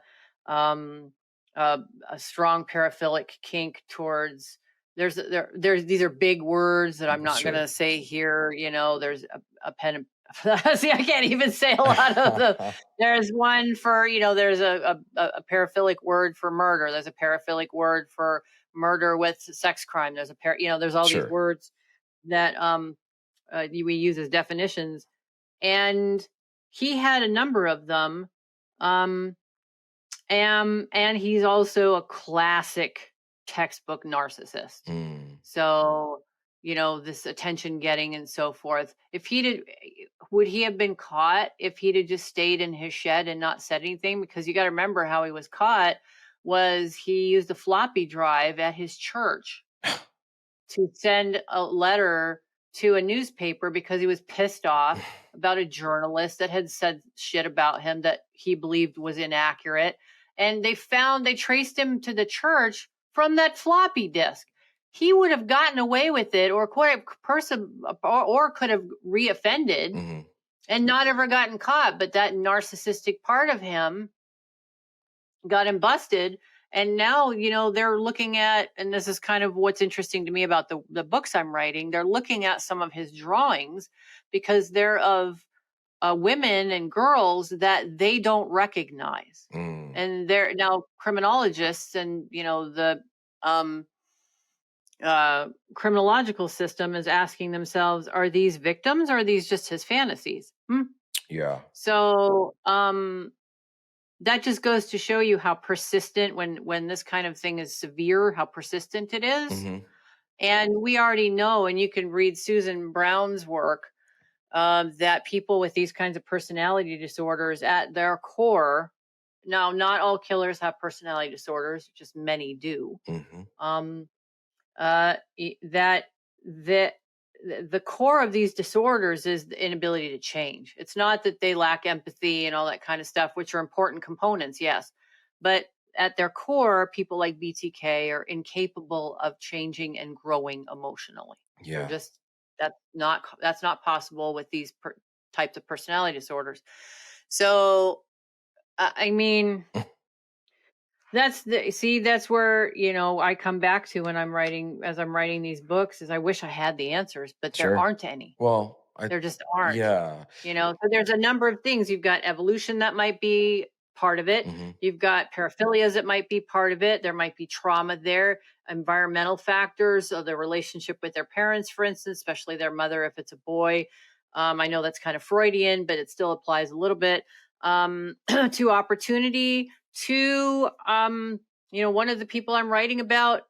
a strong paraphilic kink towards. There's these are big words that I'm not going to say here. There's a pen. See, I can't even say a lot of them. There's one for, there's a paraphilic word for murder. There's a paraphilic word for murder with sex crime. There's there's all these words that we use as definitions, and he had a number of them. And he's also a classic textbook narcissist. So, this attention getting and so forth. Would he have been caught if he'd have just stayed in his shed and not said anything? Because you got to remember how he was caught was he used a floppy drive at his church to send a letter to a newspaper because he was pissed off about a journalist that had said shit about him that he believed was inaccurate. And they traced him to the church from that floppy disk. He would have gotten away with it, or could have reoffended and not ever gotten caught. But that narcissistic part of him got him busted. And now, they're looking at, and this is kind of what's interesting to me about the books I'm writing, they're looking at some of his drawings because they're of women and girls that they don't recognize. And they're now criminologists, and, the criminological system is asking themselves, are these victims or are these just his fantasies? Yeah. So, that just goes to show you how persistent, when this kind of thing is severe, how persistent it is. And we already know, and you can read Susan Brown's work, that people with these kinds of personality disorders at their core, now not all killers have personality disorders, just many do, that the core of these disorders is the inability to change. It's not that they lack empathy and all that kind of stuff, which are important components, yes. But at their core, people like BTK are incapable of changing and growing emotionally. Yeah. That's not possible with these types of personality disorders. So, I mean, that's where, I come back to when I'm writing these books, is I wish I had the answers, but there aren't any. Well, there just aren't. Yeah. So there's a number of things. You've got evolution that might be part of it. You've got paraphilias that might be part of it. There might be trauma there, environmental factors, so the relationship with their parents, for instance, especially their mother if it's a boy. I know that's kind of Freudian, but it still applies a little bit. To opportunity, to one of the people I'm writing about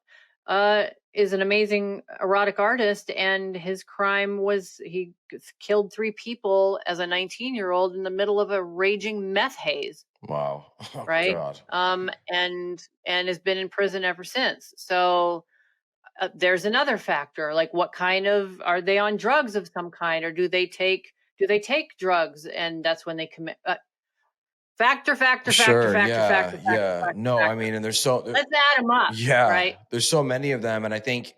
is an amazing erotic artist, and his crime was he killed 3 people as a 19-year-old in the middle of a raging meth haze. Wow. Oh, right. God. And has been in prison ever since. So there's another factor, like what kind of, are they on drugs of some kind, or do they take drugs, and that's when they commit. Factor. No, I mean, and let's add them up. Yeah. Right. There's so many of them. And I think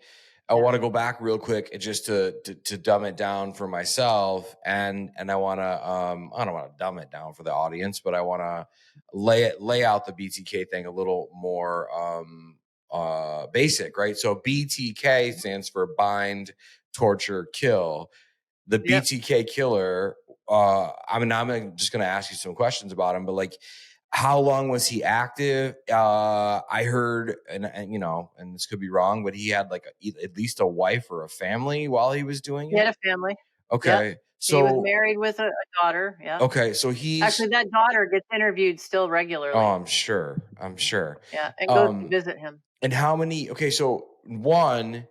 I want to go back real quick and just to dumb it down for myself. And I want to, I don't want to dumb it down for the audience, but I want to lay out the BTK thing a little more, basic, right? So BTK stands for bind, torture, kill. The BTK killer, I'm just going to ask you some questions about him, but like, how long was he active? I heard, and this could be wrong, but he had like at least a wife or a family while he was doing it. He had a family. Okay. Yep. He was So married with a daughter. Yeah. okay, so Actually, that daughter gets interviewed still regularly. I'm sure. Yeah, and goes to visit him. And how many? Okay, so one,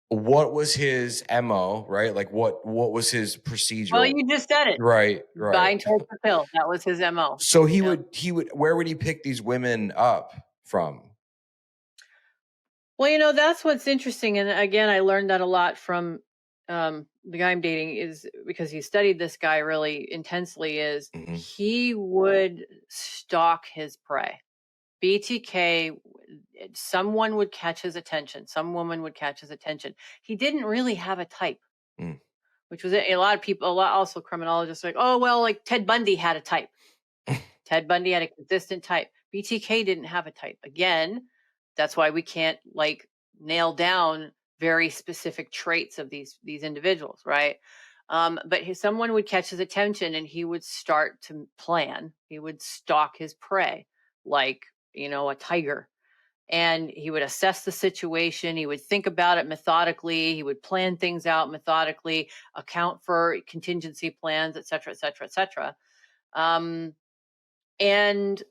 what was his MO, right? Like what was his Well, procedural? you just said it. Right. Buying torture pill. That was his MO. So he Yeah. would where would he pick these women up from? Well, that's what's interesting. And again, I learned that a lot from the guy I'm dating, is because he studied this guy really intensely, is Mhm. he would stalk his prey. BTK, someone would catch his attention. Some woman would catch his attention. He didn't really have a type, Mm. which was a lot of people, also criminologists are like, oh, well, like Ted Bundy had a type. Ted Bundy had a consistent type. BTK didn't have a type. Again, that's why we can't like nail down very specific traits of these individuals, right? But someone would catch his attention and he would start to plan. He would stalk his prey like, a tiger. And he would assess the situation. He would think about it methodically. He would plan things out methodically, account for contingency plans, et cetera, et cetera, et cetera. And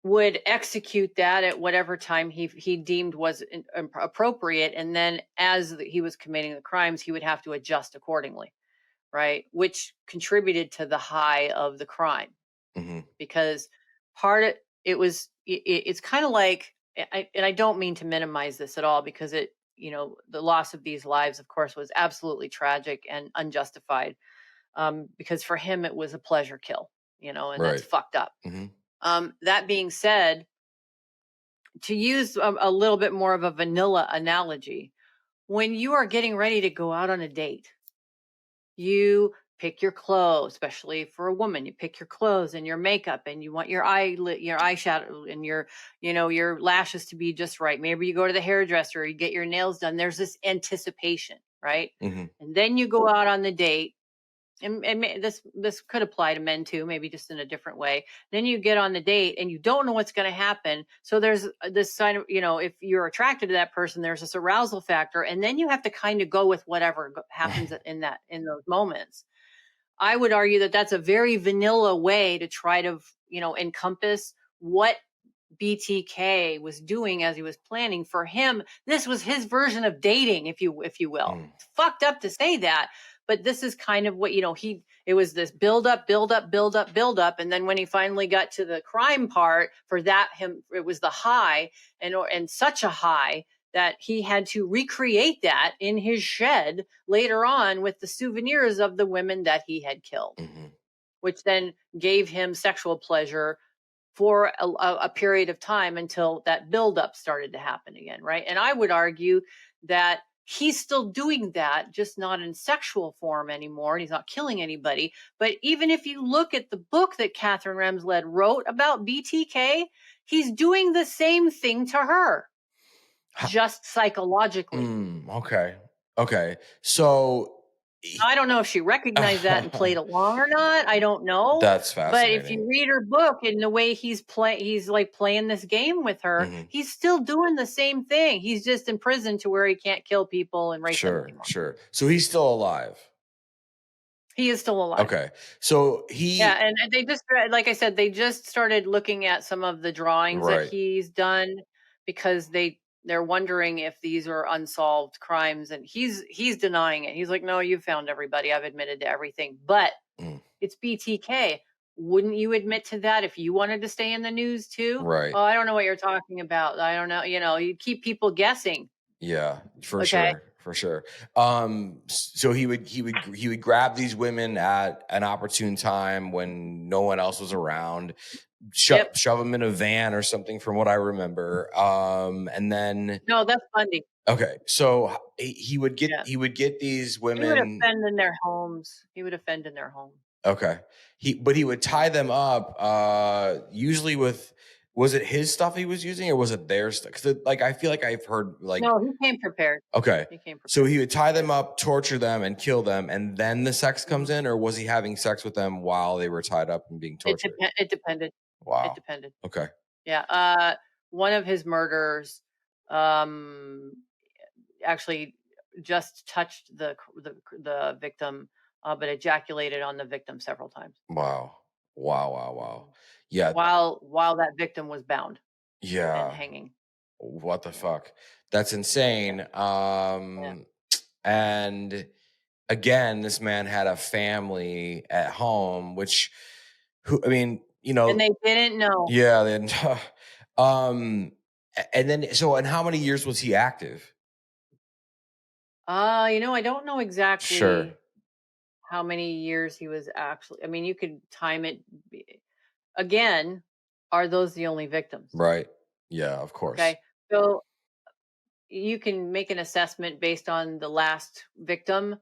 would execute that at whatever time he deemed was appropriate. And then as he was committing the crimes, he would have to adjust accordingly, right? Which contributed to the high of the crime. Mm-hmm. Because it's kind of like, and I don't mean to minimize this at all, because the loss of these lives, of course, was absolutely tragic and unjustified. Because for him, it was a pleasure kill, and that's fucked up. Mm-hmm. That being said, to use a little bit more of a vanilla analogy, when you are getting ready to go out on a date, you pick your clothes, especially for a woman. You pick your clothes and your makeup, and you want your eyeshadow and your lashes to be just right. Maybe you go to the hairdresser, or you get your nails done. There's this anticipation, right? Mm-hmm. And then you go out on the date. And this could apply to men too, maybe just in a different way. Then you get on the date and you don't know what's going to happen. So there's this sign of, if you're attracted to that person, there's this arousal factor, and then you have to kind of go with whatever happens in those moments. I would argue that that's a very vanilla way to try to, encompass what BTK was doing as he was planning. For him, this was his version of dating, if you will. It's fucked up to say that, but this is kind of what, it was this build up, and then when he finally got to the crime part, it was the high, and such a high that he had to recreate that in his shed later on with the souvenirs of the women that he had killed, which then gave him sexual pleasure for a period of time until that buildup started to happen again, right? And I would argue that he's still doing that, just not in sexual form anymore. And he's not killing anybody. But even if you look at the book that Catherine Remsled wrote about BTK, he's doing the same thing to her, just psychologically. Okay. So I don't know if she recognized that and played along or not. I don't know. That's fascinating. But if you read her book and the way he's like playing this game with her, he's still doing the same thing. He's just in prison to where he can't kill people and rape them anymore. Sure. So he's still alive. He is still alive. Okay. So and they just, like I said, they just started looking at some of the drawings that he's done, because they're wondering if these are unsolved crimes, and he's denying it. He's like, no, you've found everybody. I've admitted to everything, but it's BTK. Wouldn't you admit to that if you wanted to stay in the news too? Right. Oh, I don't know what you're talking about. I don't know. You keep people guessing. Yeah, for sure. So he would grab these women at an opportune time when no one else was around, shove them in a van or something, from what I remember. And then no, that's Bundy. Okay, so he would get these women. He would offend in their homes. Okay, he would tie them up, usually with. Was it his stuff he was using, or was it their stuff? Because I feel like I've heard no, he came prepared. Okay, he came prepared. So he would tie them up, torture them, and kill them, and then the sex comes in, or was he having sex with them while they were tied up and being tortured? It depended. Wow, it depended. Okay, yeah. One of his murders, actually just touched the victim. but ejaculated on the victim several times. Wow. Wow. Yeah. While that victim was bound and Yeah. hanging. What the Yeah. fuck? That's insane. Yeah. And again, this man had a family at home, I mean, And they didn't know. yeah, then, and then, and how many years was he active? I don't know Sure. exactly how many years he was actually. I mean, you could time it. Again, are those the only victims? Right. Yeah, of course. Okay. So you can make an assessment based on the last victim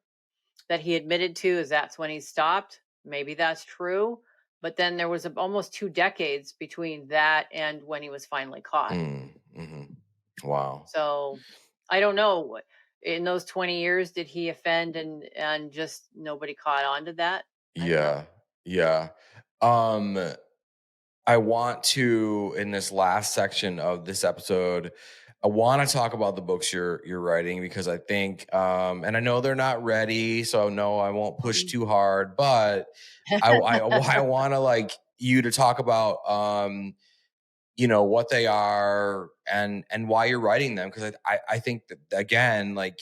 that he admitted to, is that's when he stopped. Maybe that's true. But then there was almost 2 decades between that and when he was finally caught. Mm-hmm. Wow. So I don't know. In those 20 years, did he offend and just nobody caught on to that? I don't know. Yeah. Um, I want to, in this last section of this episode, I want to talk about the books you're writing, because I think, and I know they're not ready, so no, I won't push too hard, but I want to like you to talk about, what they are and why you're writing them, because I think that, again, like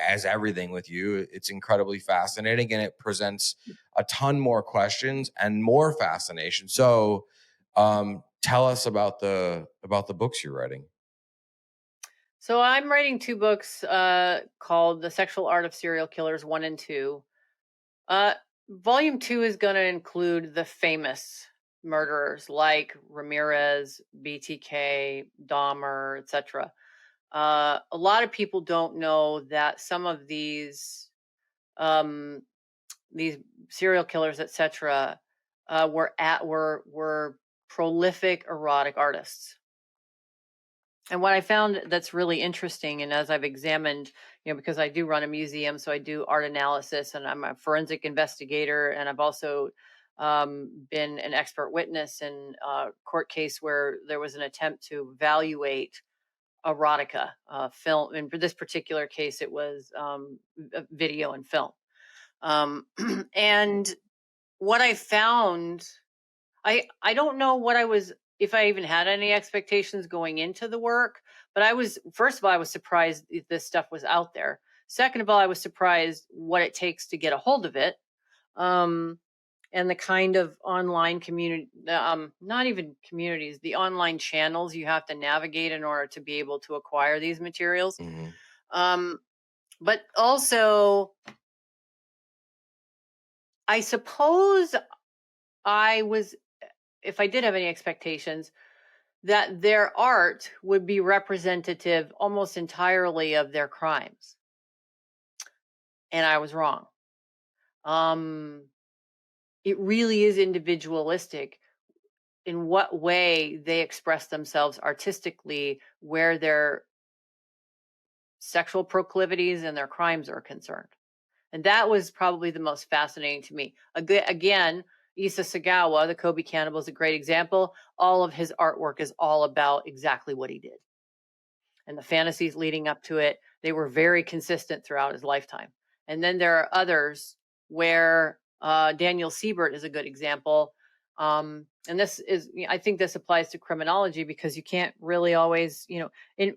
as everything with you, it's incredibly fascinating and it presents a ton more questions and more fascination. So tell us about the books you're writing. So I'm writing 2 books called The Sexual Art of Serial Killers 1 and 2. Volume 2 is going to include the famous murderers like Ramirez, BTK, Dahmer, etc. A lot of people don't know that some of um, these serial killers, etc., were prolific erotic artists. And what I found that's really interesting, and as I've examined, because I do run a museum, so I do art analysis, and I'm a forensic investigator, and I've also been an expert witness in a court case where there was an attempt to evaluate erotica film. And for this particular case, it was video and film. And what I found, I don't know what I was, if I even had any expectations going into the work, but first of all, I was surprised this stuff was out there. Second of all, I was surprised what it takes to get a hold of it. And the kind of online community, not even communities, the online channels you have to navigate in order to be able to acquire these materials. Mm-hmm. But also, I suppose if I did have any expectations, that their art would be representative almost entirely of their crimes. And I was wrong. It really is individualistic in what way they express themselves artistically, where their sexual proclivities and their crimes are concerned. And that was probably the most fascinating to me. Again, Issa Sagawa, the Kobe Cannibal, is a great example. All of his artwork is all about exactly what he did. And the fantasies leading up to it, they were very consistent throughout his lifetime. And then there are others where Daniel Siebert is a good example. And I think this applies to criminology, because you can't really always,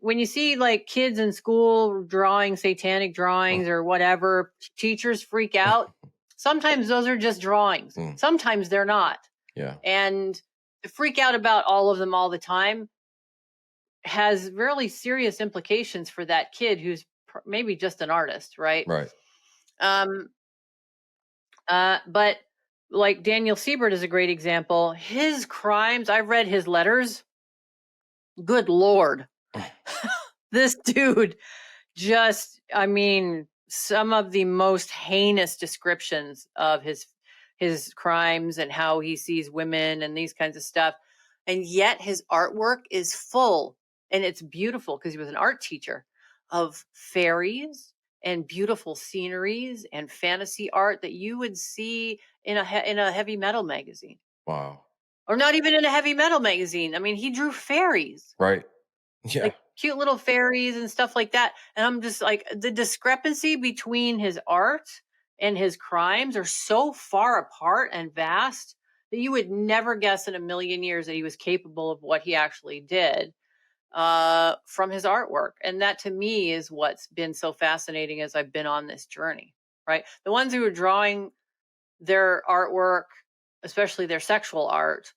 when you see like kids in school drawing satanic drawings or whatever, teachers freak out. Sometimes those are just drawings. Sometimes they're not. Yeah. And to freak out about all of them all the time has really serious implications for that kid who's maybe just an artist, right? Right. But like Daniel Siebert is a great example. His crimes, I've read his letters. Good Lord. This dude just, some of the most heinous descriptions of his crimes and how he sees women and these kinds of stuff. And yet his artwork is full, and it's beautiful because he was an art teacher, of fairies and beautiful sceneries and fantasy art that you would see in a heavy metal magazine. Wow. Or not even in a heavy metal magazine. I mean, he drew fairies. Right. Yeah. Like cute little fairies and stuff like that. And I'm just like, the discrepancy between his art and his crimes are so far apart and vast that you would never guess in a million years that he was capable of what he actually did from his artwork. And that to me is what's been so fascinating as I've been on this journey, right? The ones who are drawing their artwork, especially their sexual art,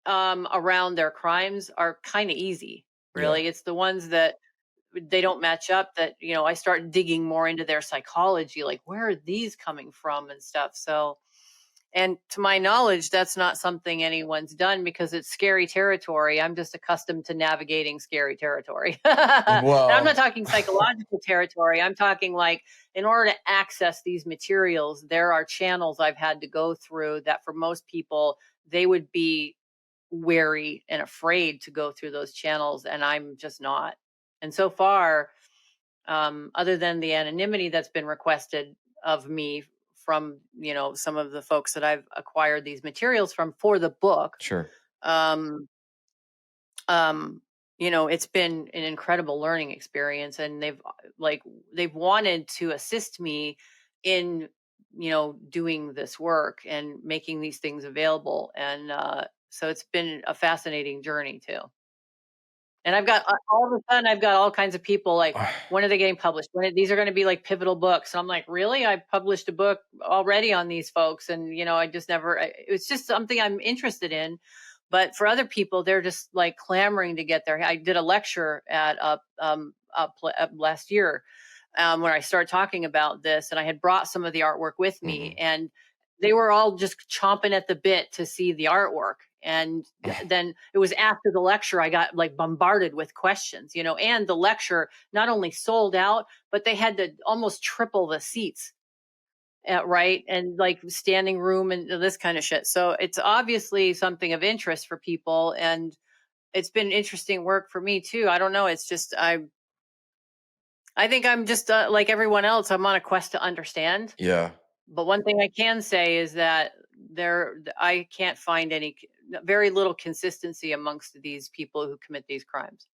around their crimes are kind of easy, Yeah. really. It's the ones that they don't match up that, I start digging more into their psychology, like where are these coming from and stuff. So, and to my knowledge, that's not something anyone's done because it's scary territory. I'm just accustomed to navigating scary territory. And I'm not Well, talking psychological territory. I'm talking like in order to access these materials, there are channels I've had to go through that for most people, they would be wary and afraid to go through those channels. And I'm just not. And so far, other than the anonymity that's been requested of me from some of the folks that I've acquired these materials from for the book, sure. um, um, it's been an incredible learning experience, and they've wanted to assist me in doing this work and making these things available, and so it's been a fascinating journey too. And I've got all of a sudden, I've got all kinds of people like, when are they getting published? These are going to be like pivotal books? And I'm like, really? I published a book already on these folks. And, I just never, it's just something I'm interested in. But for other people, they're just like clamoring to get there. I did a lecture at last year when I started talking about this, and I had brought some of the artwork with me, and they were all just chomping at the bit to see the artwork. And then it was after the lecture, I got like bombarded with questions, and the lecture not only sold out, but they had to almost triple the seats. Right. And like standing room and this kind of shit. So it's obviously something of interest for people. And it's been interesting work for me too. I don't know. It's just, I think I'm just like everyone else. I'm on a quest to understand. Yeah. But one thing I can say is that I can't find very little consistency amongst these people who commit these crimes.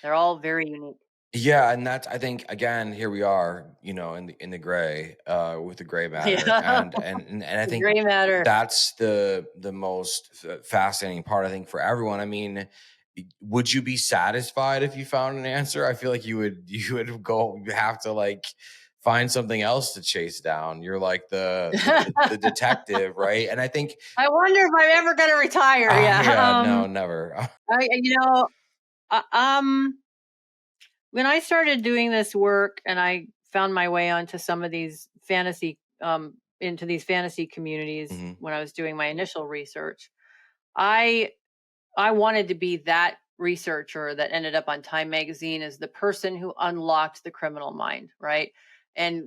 They're all very unique. Yeah, and that's I think again here we are, in the gray, with the gray matter, Yeah, and I the think gray matter. that's the most fascinating part. I think for everyone. I mean, would you be satisfied if you found an answer? I feel like you would have to like find something else to chase down. You're like the detective, right? And I think, I wonder if I'm ever going to retire. yeah, Yeah. no, never. I, you know, uh, um, when I started doing this work and I found my way onto some of these into these fantasy communities hmm when I was doing my initial research, I I wanted to be that researcher that ended up on Time magazine as the person who unlocked the criminal mind, right? And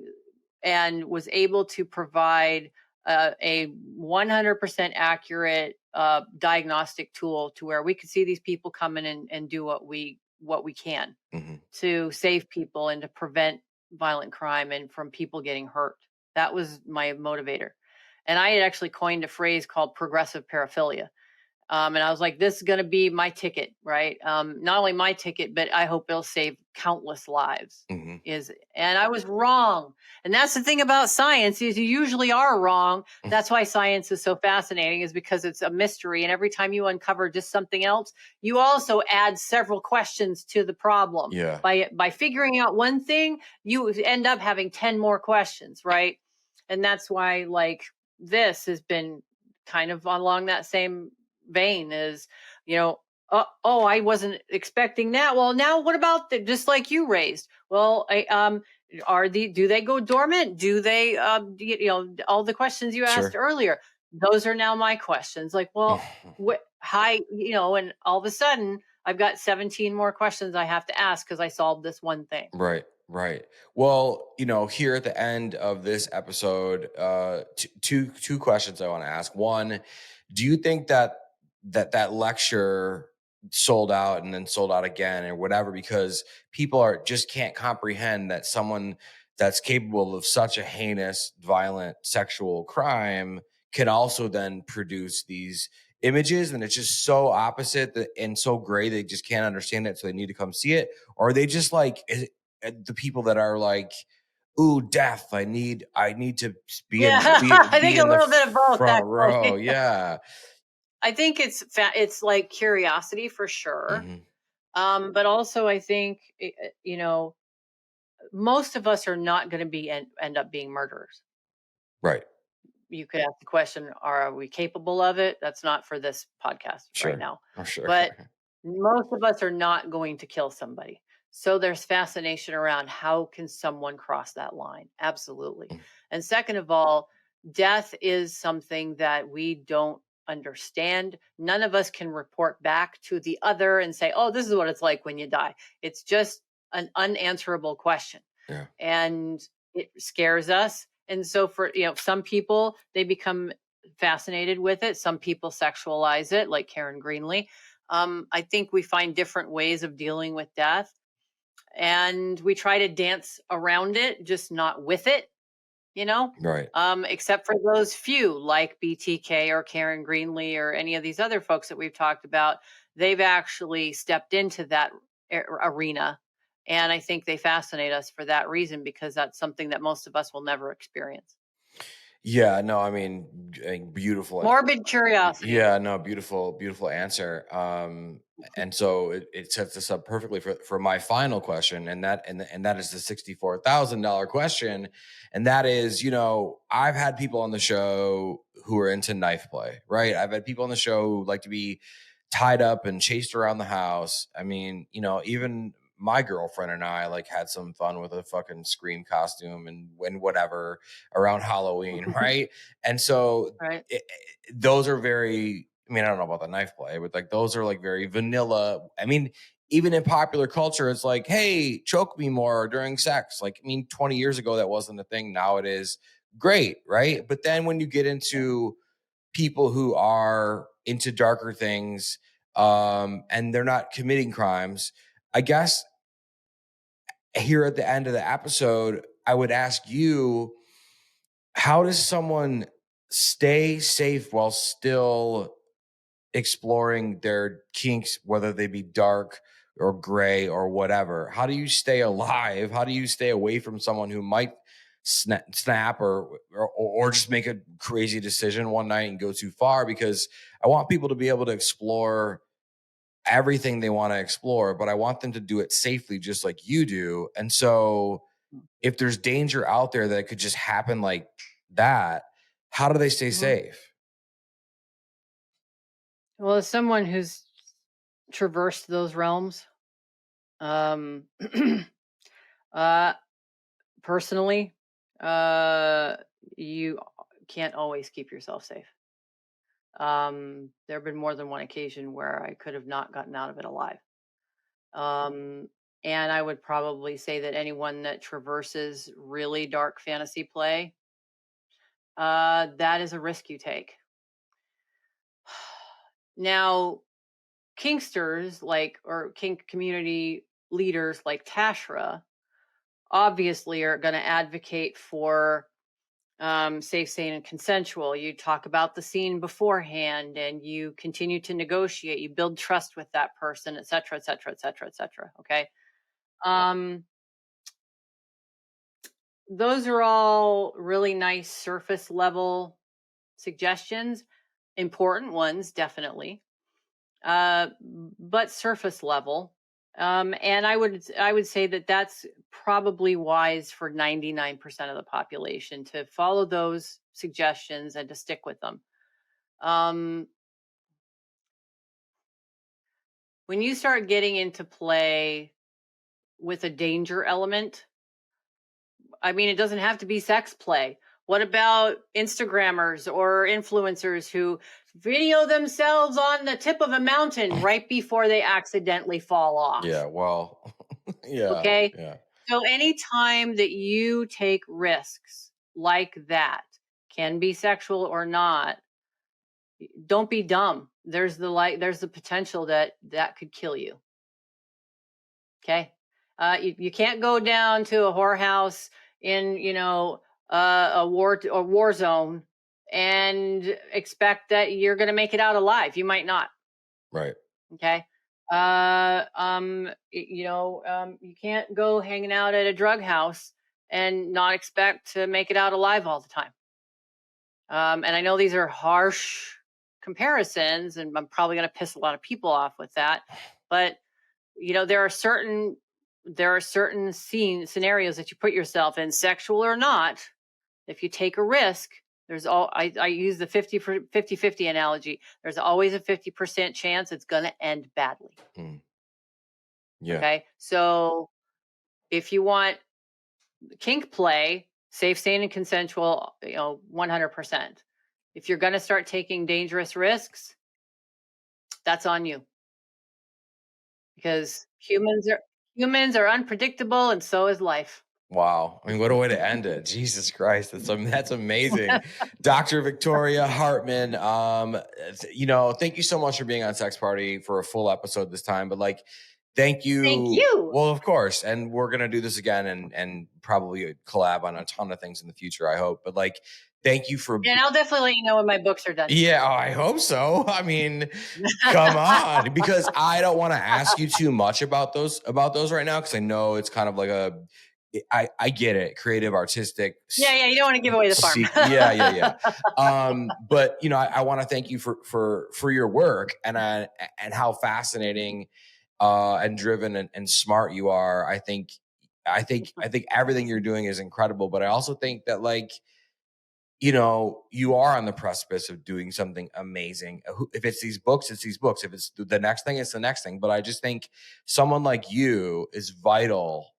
was able to provide a 100% accurate diagnostic tool to where we could see these people come in and do what we can hmm to save people and to prevent violent crime and from people getting hurt. That was my motivator. And I had actually coined a phrase called progressive paraphilia. And I was like, this is going to be my ticket, right? Not only my ticket, but I hope it'll save countless lives. hmm And I was wrong. And that's the thing about science is you usually are wrong. That's why science is so fascinating, is because it's a mystery. And every time you uncover just something else, you also add several questions to the problem. Yeah. By figuring out one thing, you end up having 10 more questions, right? And that's why like this has been kind of along that same vein is, you know, oh, I wasn't expecting that. Well, now what about just like you raised? Well, do they go dormant? Do they, all the questions you asked Sure. earlier, those are now my questions. Like, well, hi, and all of a sudden I've got 17 more questions I have to ask because I solved this one thing. Right, right. Well, here at the end of this episode, two questions I want to ask. One, do you think that lecture sold out and then sold out again or whatever because people just can't comprehend that someone that's capable of such a heinous, violent sexual crime can also then produce these images, and it's just so opposite and so gray they just can't understand it, so they need to come see it? Or are they just like the people that are like ooh, death. I need to be in I think a the little bit of both, front row. actually. Yeah. I think it's like curiosity for sure. Mhm. But also I think, most of us are not going to end up being murderers. Right. You could ask the question, are we capable of it? That's not for this podcast right Sure. now. Oh, sure. But most of us are not going to kill somebody. So there's fascination around how can someone cross that line? Absolutely. And second of all, death is something that we don't understand. None of us can report back to the other and say, oh, this is what it's like when you die. It's just an unanswerable question. Yeah. And it scares us. And so for, some people, they become fascinated with it. Some people sexualize it, like Karen Greenlee. I think we find different ways of dealing with death, and we try to dance around it, just not with it, Right. except for those few like BTK or Karen Greenlee or any of these other folks that we've talked about. They've actually stepped into that arena. And I think they fascinate us for that reason, because that's something that most of us will never experience. Yeah, no, I mean, beautiful. Morbid curiosity. Yeah, no, beautiful answer. And so it sets us up perfectly for my final question, and that is the $64,000 question, and that is, I've had people on the show who are into knife play, right? I've had people on the show who like to be tied up and chased around the house. I mean, even my girlfriend and I like had some fun with a fucking Scream costume and whatever around Halloween, right? And so Right. those are very, I mean, I don't know about the knife play, but like those are like very vanilla. I mean, even in popular culture, it's like, hey, choke me more during sex. Like, I mean, 20 years ago, that wasn't a thing. Now it is. Great, right? But then when you get into people who are into darker things, and they're not committing crimes, I guess here at the end of the episode, I would ask you, how does someone stay safe while still exploring their kinks, whether they be dark or gray or whatever? How do you stay alive? How do you stay away from someone who might snap or just make a crazy decision one night and go too far? Because I want people to be able to explore everything they want to explore, but I want them to do it safely, just like you do. And so if there's danger out there that could just happen like that, how do they stay Mhm. safe? Well, as someone who's traversed those realms, um, uh, personally, uh, you can't always keep yourself safe. There have been more than one occasion where I could have not gotten out of it alive. Um, and I would probably say that anyone that traverses really dark fantasy play, that is a risk you take. Now, kinksters or kink community leaders like Tashra obviously are going to advocate for safe, sane, and consensual. You talk about the scene beforehand, and you continue to negotiate. You build trust with that person, et cetera, et cetera, et cetera, et cetera. Okay. Um, those are all really nice surface level suggestions, important ones, definitely, but surface level. And I would say that that's probably wise for 99% of the population to follow those suggestions and to stick with them. Um, when you start getting into play with a danger element, I mean, it doesn't have to be sex play. What about Instagrammers or influencers who video themselves on the tip of a mountain right before they accidentally fall Yeah, off? well, yeah, Okay. yeah, So anytime that you take risks like that, can be sexual or not, don't be dumb. There's the potential that that could kill you. Okay. You can't go down to a whorehouse in, a war zone and expect that you're going to make it out alive. You might not. right. Okay. You can't go hanging out at a drug house and not expect to make it out alive all the time. And I know these are harsh comparisons, and I'm probably going to piss a lot of people off with that. But there are certain scenarios that you put yourself in, sexual or not. If you take a risk, I use the 50-50 analogy. There's always a 50% chance it's going to end badly. Yeah. Okay. So if you want kink play, safe, sane, and consensual, 100%. If you're going to start taking dangerous risks, that's on you. Because humans are unpredictable, and so is life. Wow. I mean, what a way to end it. Jesus Christ. That's amazing. Dr. Victoria Hartmann, thank you so much for being on Sex Party for a full episode this time. But thank you. Thank you. Well, of course. And we're going to do this again and probably collab on a ton of things in the future, I hope. But thank you for. And I'll definitely let you know when my books are done. Yeah, I hope so. I mean, come on, because I don't want to ask you too much about those right now, because I know it's kind of like I get it, creative, artistic. Yeah. You don't want to give away the farm. Yeah. But I want to thank you for your work and how fascinating and driven and smart you are. I think everything you're doing is incredible, but I also think that you are on the precipice of doing something amazing. If it's these books, it's these books. If it's the next thing, it's the next thing. But I just think someone like you is vital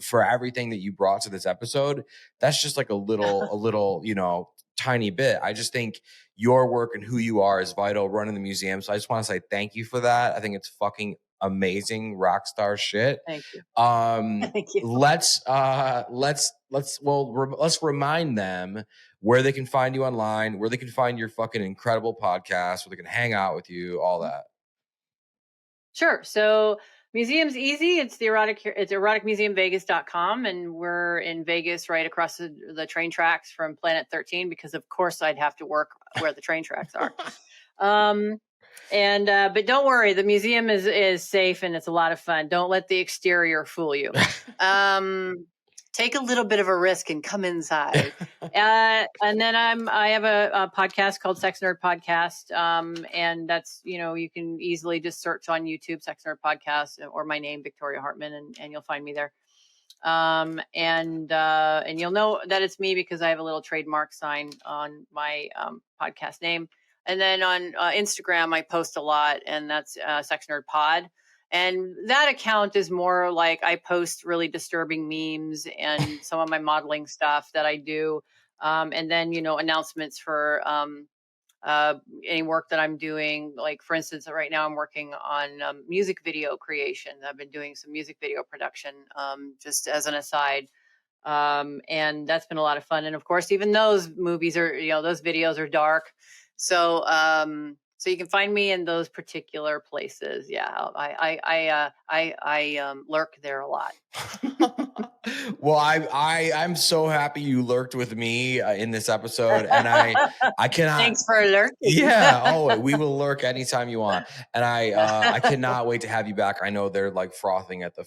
for everything that you brought to this episode. That's just a little, tiny bit. I just think your work and who you are is vital, running the museum. So I just want to say thank you for that. I think it's fucking amazing, rock star shit. Thank you. Thank you. Let's remind them where they can find you online, where they can find your fucking incredible podcast, where they can hang out with you, all that. Sure. So museum's easy. It's eroticmuseumvegas.com, and we're in Vegas, right across the train tracks from Planet 13, because of course I'd have to work where the train tracks are. But don't worry, the museum is safe and it's a lot of fun. Don't let the exterior fool you. Take a little bit of a risk and come inside. And then I have a podcast called Sex Nerd Podcast. And that's, you can easily just search on YouTube, Sex Nerd Podcast, or my name, Victoria Hartmann, and you'll find me there. And you'll know that it's me because I have a little trademark sign on my podcast name. And then on Instagram, I post a lot, and that's Sex Nerd Pod. And that account is more like I post really disturbing memes and some of my modeling stuff that I do. And then, announcements for any work that I'm doing. Like, for instance, right now I'm working on music video creation. I've been doing some music video production, just as an aside. And that's been a lot of fun. And of course, even those movies are, those videos are dark. So, so you can find me in those particular places. Yeah, I lurk there a lot. Well, I'm so happy you lurked with me in this episode, and I cannot. Thanks for lurking. Yeah, we will lurk anytime you want, and I cannot wait to have you back. I know they're foaming at the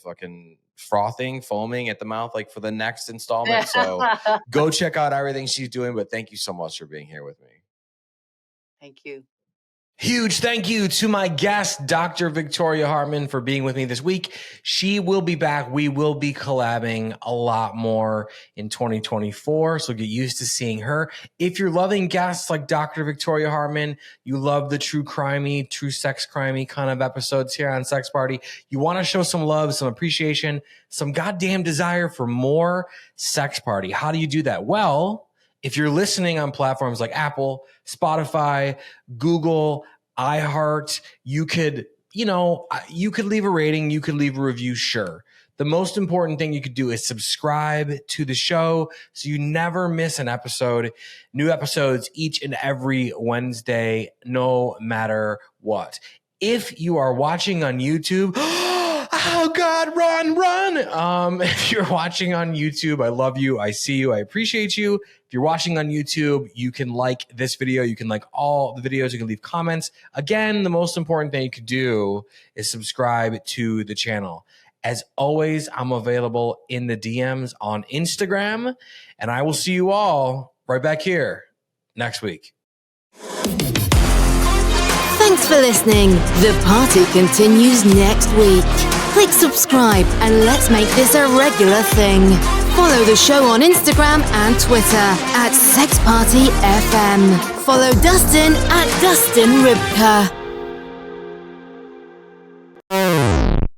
mouth, for the next installment. So go check out everything she's doing. But thank you so much for being here with me. Thank you. Huge thank you to my guest, Dr. Victoria Hartmann, for being with me this week. She will be back. We will be collabing a lot more in 2024, so get used to seeing her. If you're loving guests like Dr. Victoria Hartmann, you love the true crimey, true sex crimey kind of episodes here on Sex Party, you want to show some love, some appreciation, some goddamn desire for more Sex Party. How do you do that? Well, if you're listening on platforms like Apple, Spotify, Google, iHeart, you could leave a rating, you could leave a review, sure. The most important thing you could do is subscribe to the show so you never miss an episode. New episodes each and every Wednesday, no matter what. If you are watching on YouTube, oh God, run. If you're watching on YouTube, I love you. I see you. I appreciate you. If you're watching on YouTube, you can like this video. You can like all the videos. You can leave comments. Again, the most important thing you could do is subscribe to the channel. As always, I'm available in the DMs on Instagram, and I will see you all right back here next week. Thanks for listening. The party continues next week. Click subscribe and let's make this a regular thing. Follow the show on Instagram and Twitter @SexPartyFM. Follow Dustin @DustinRybka.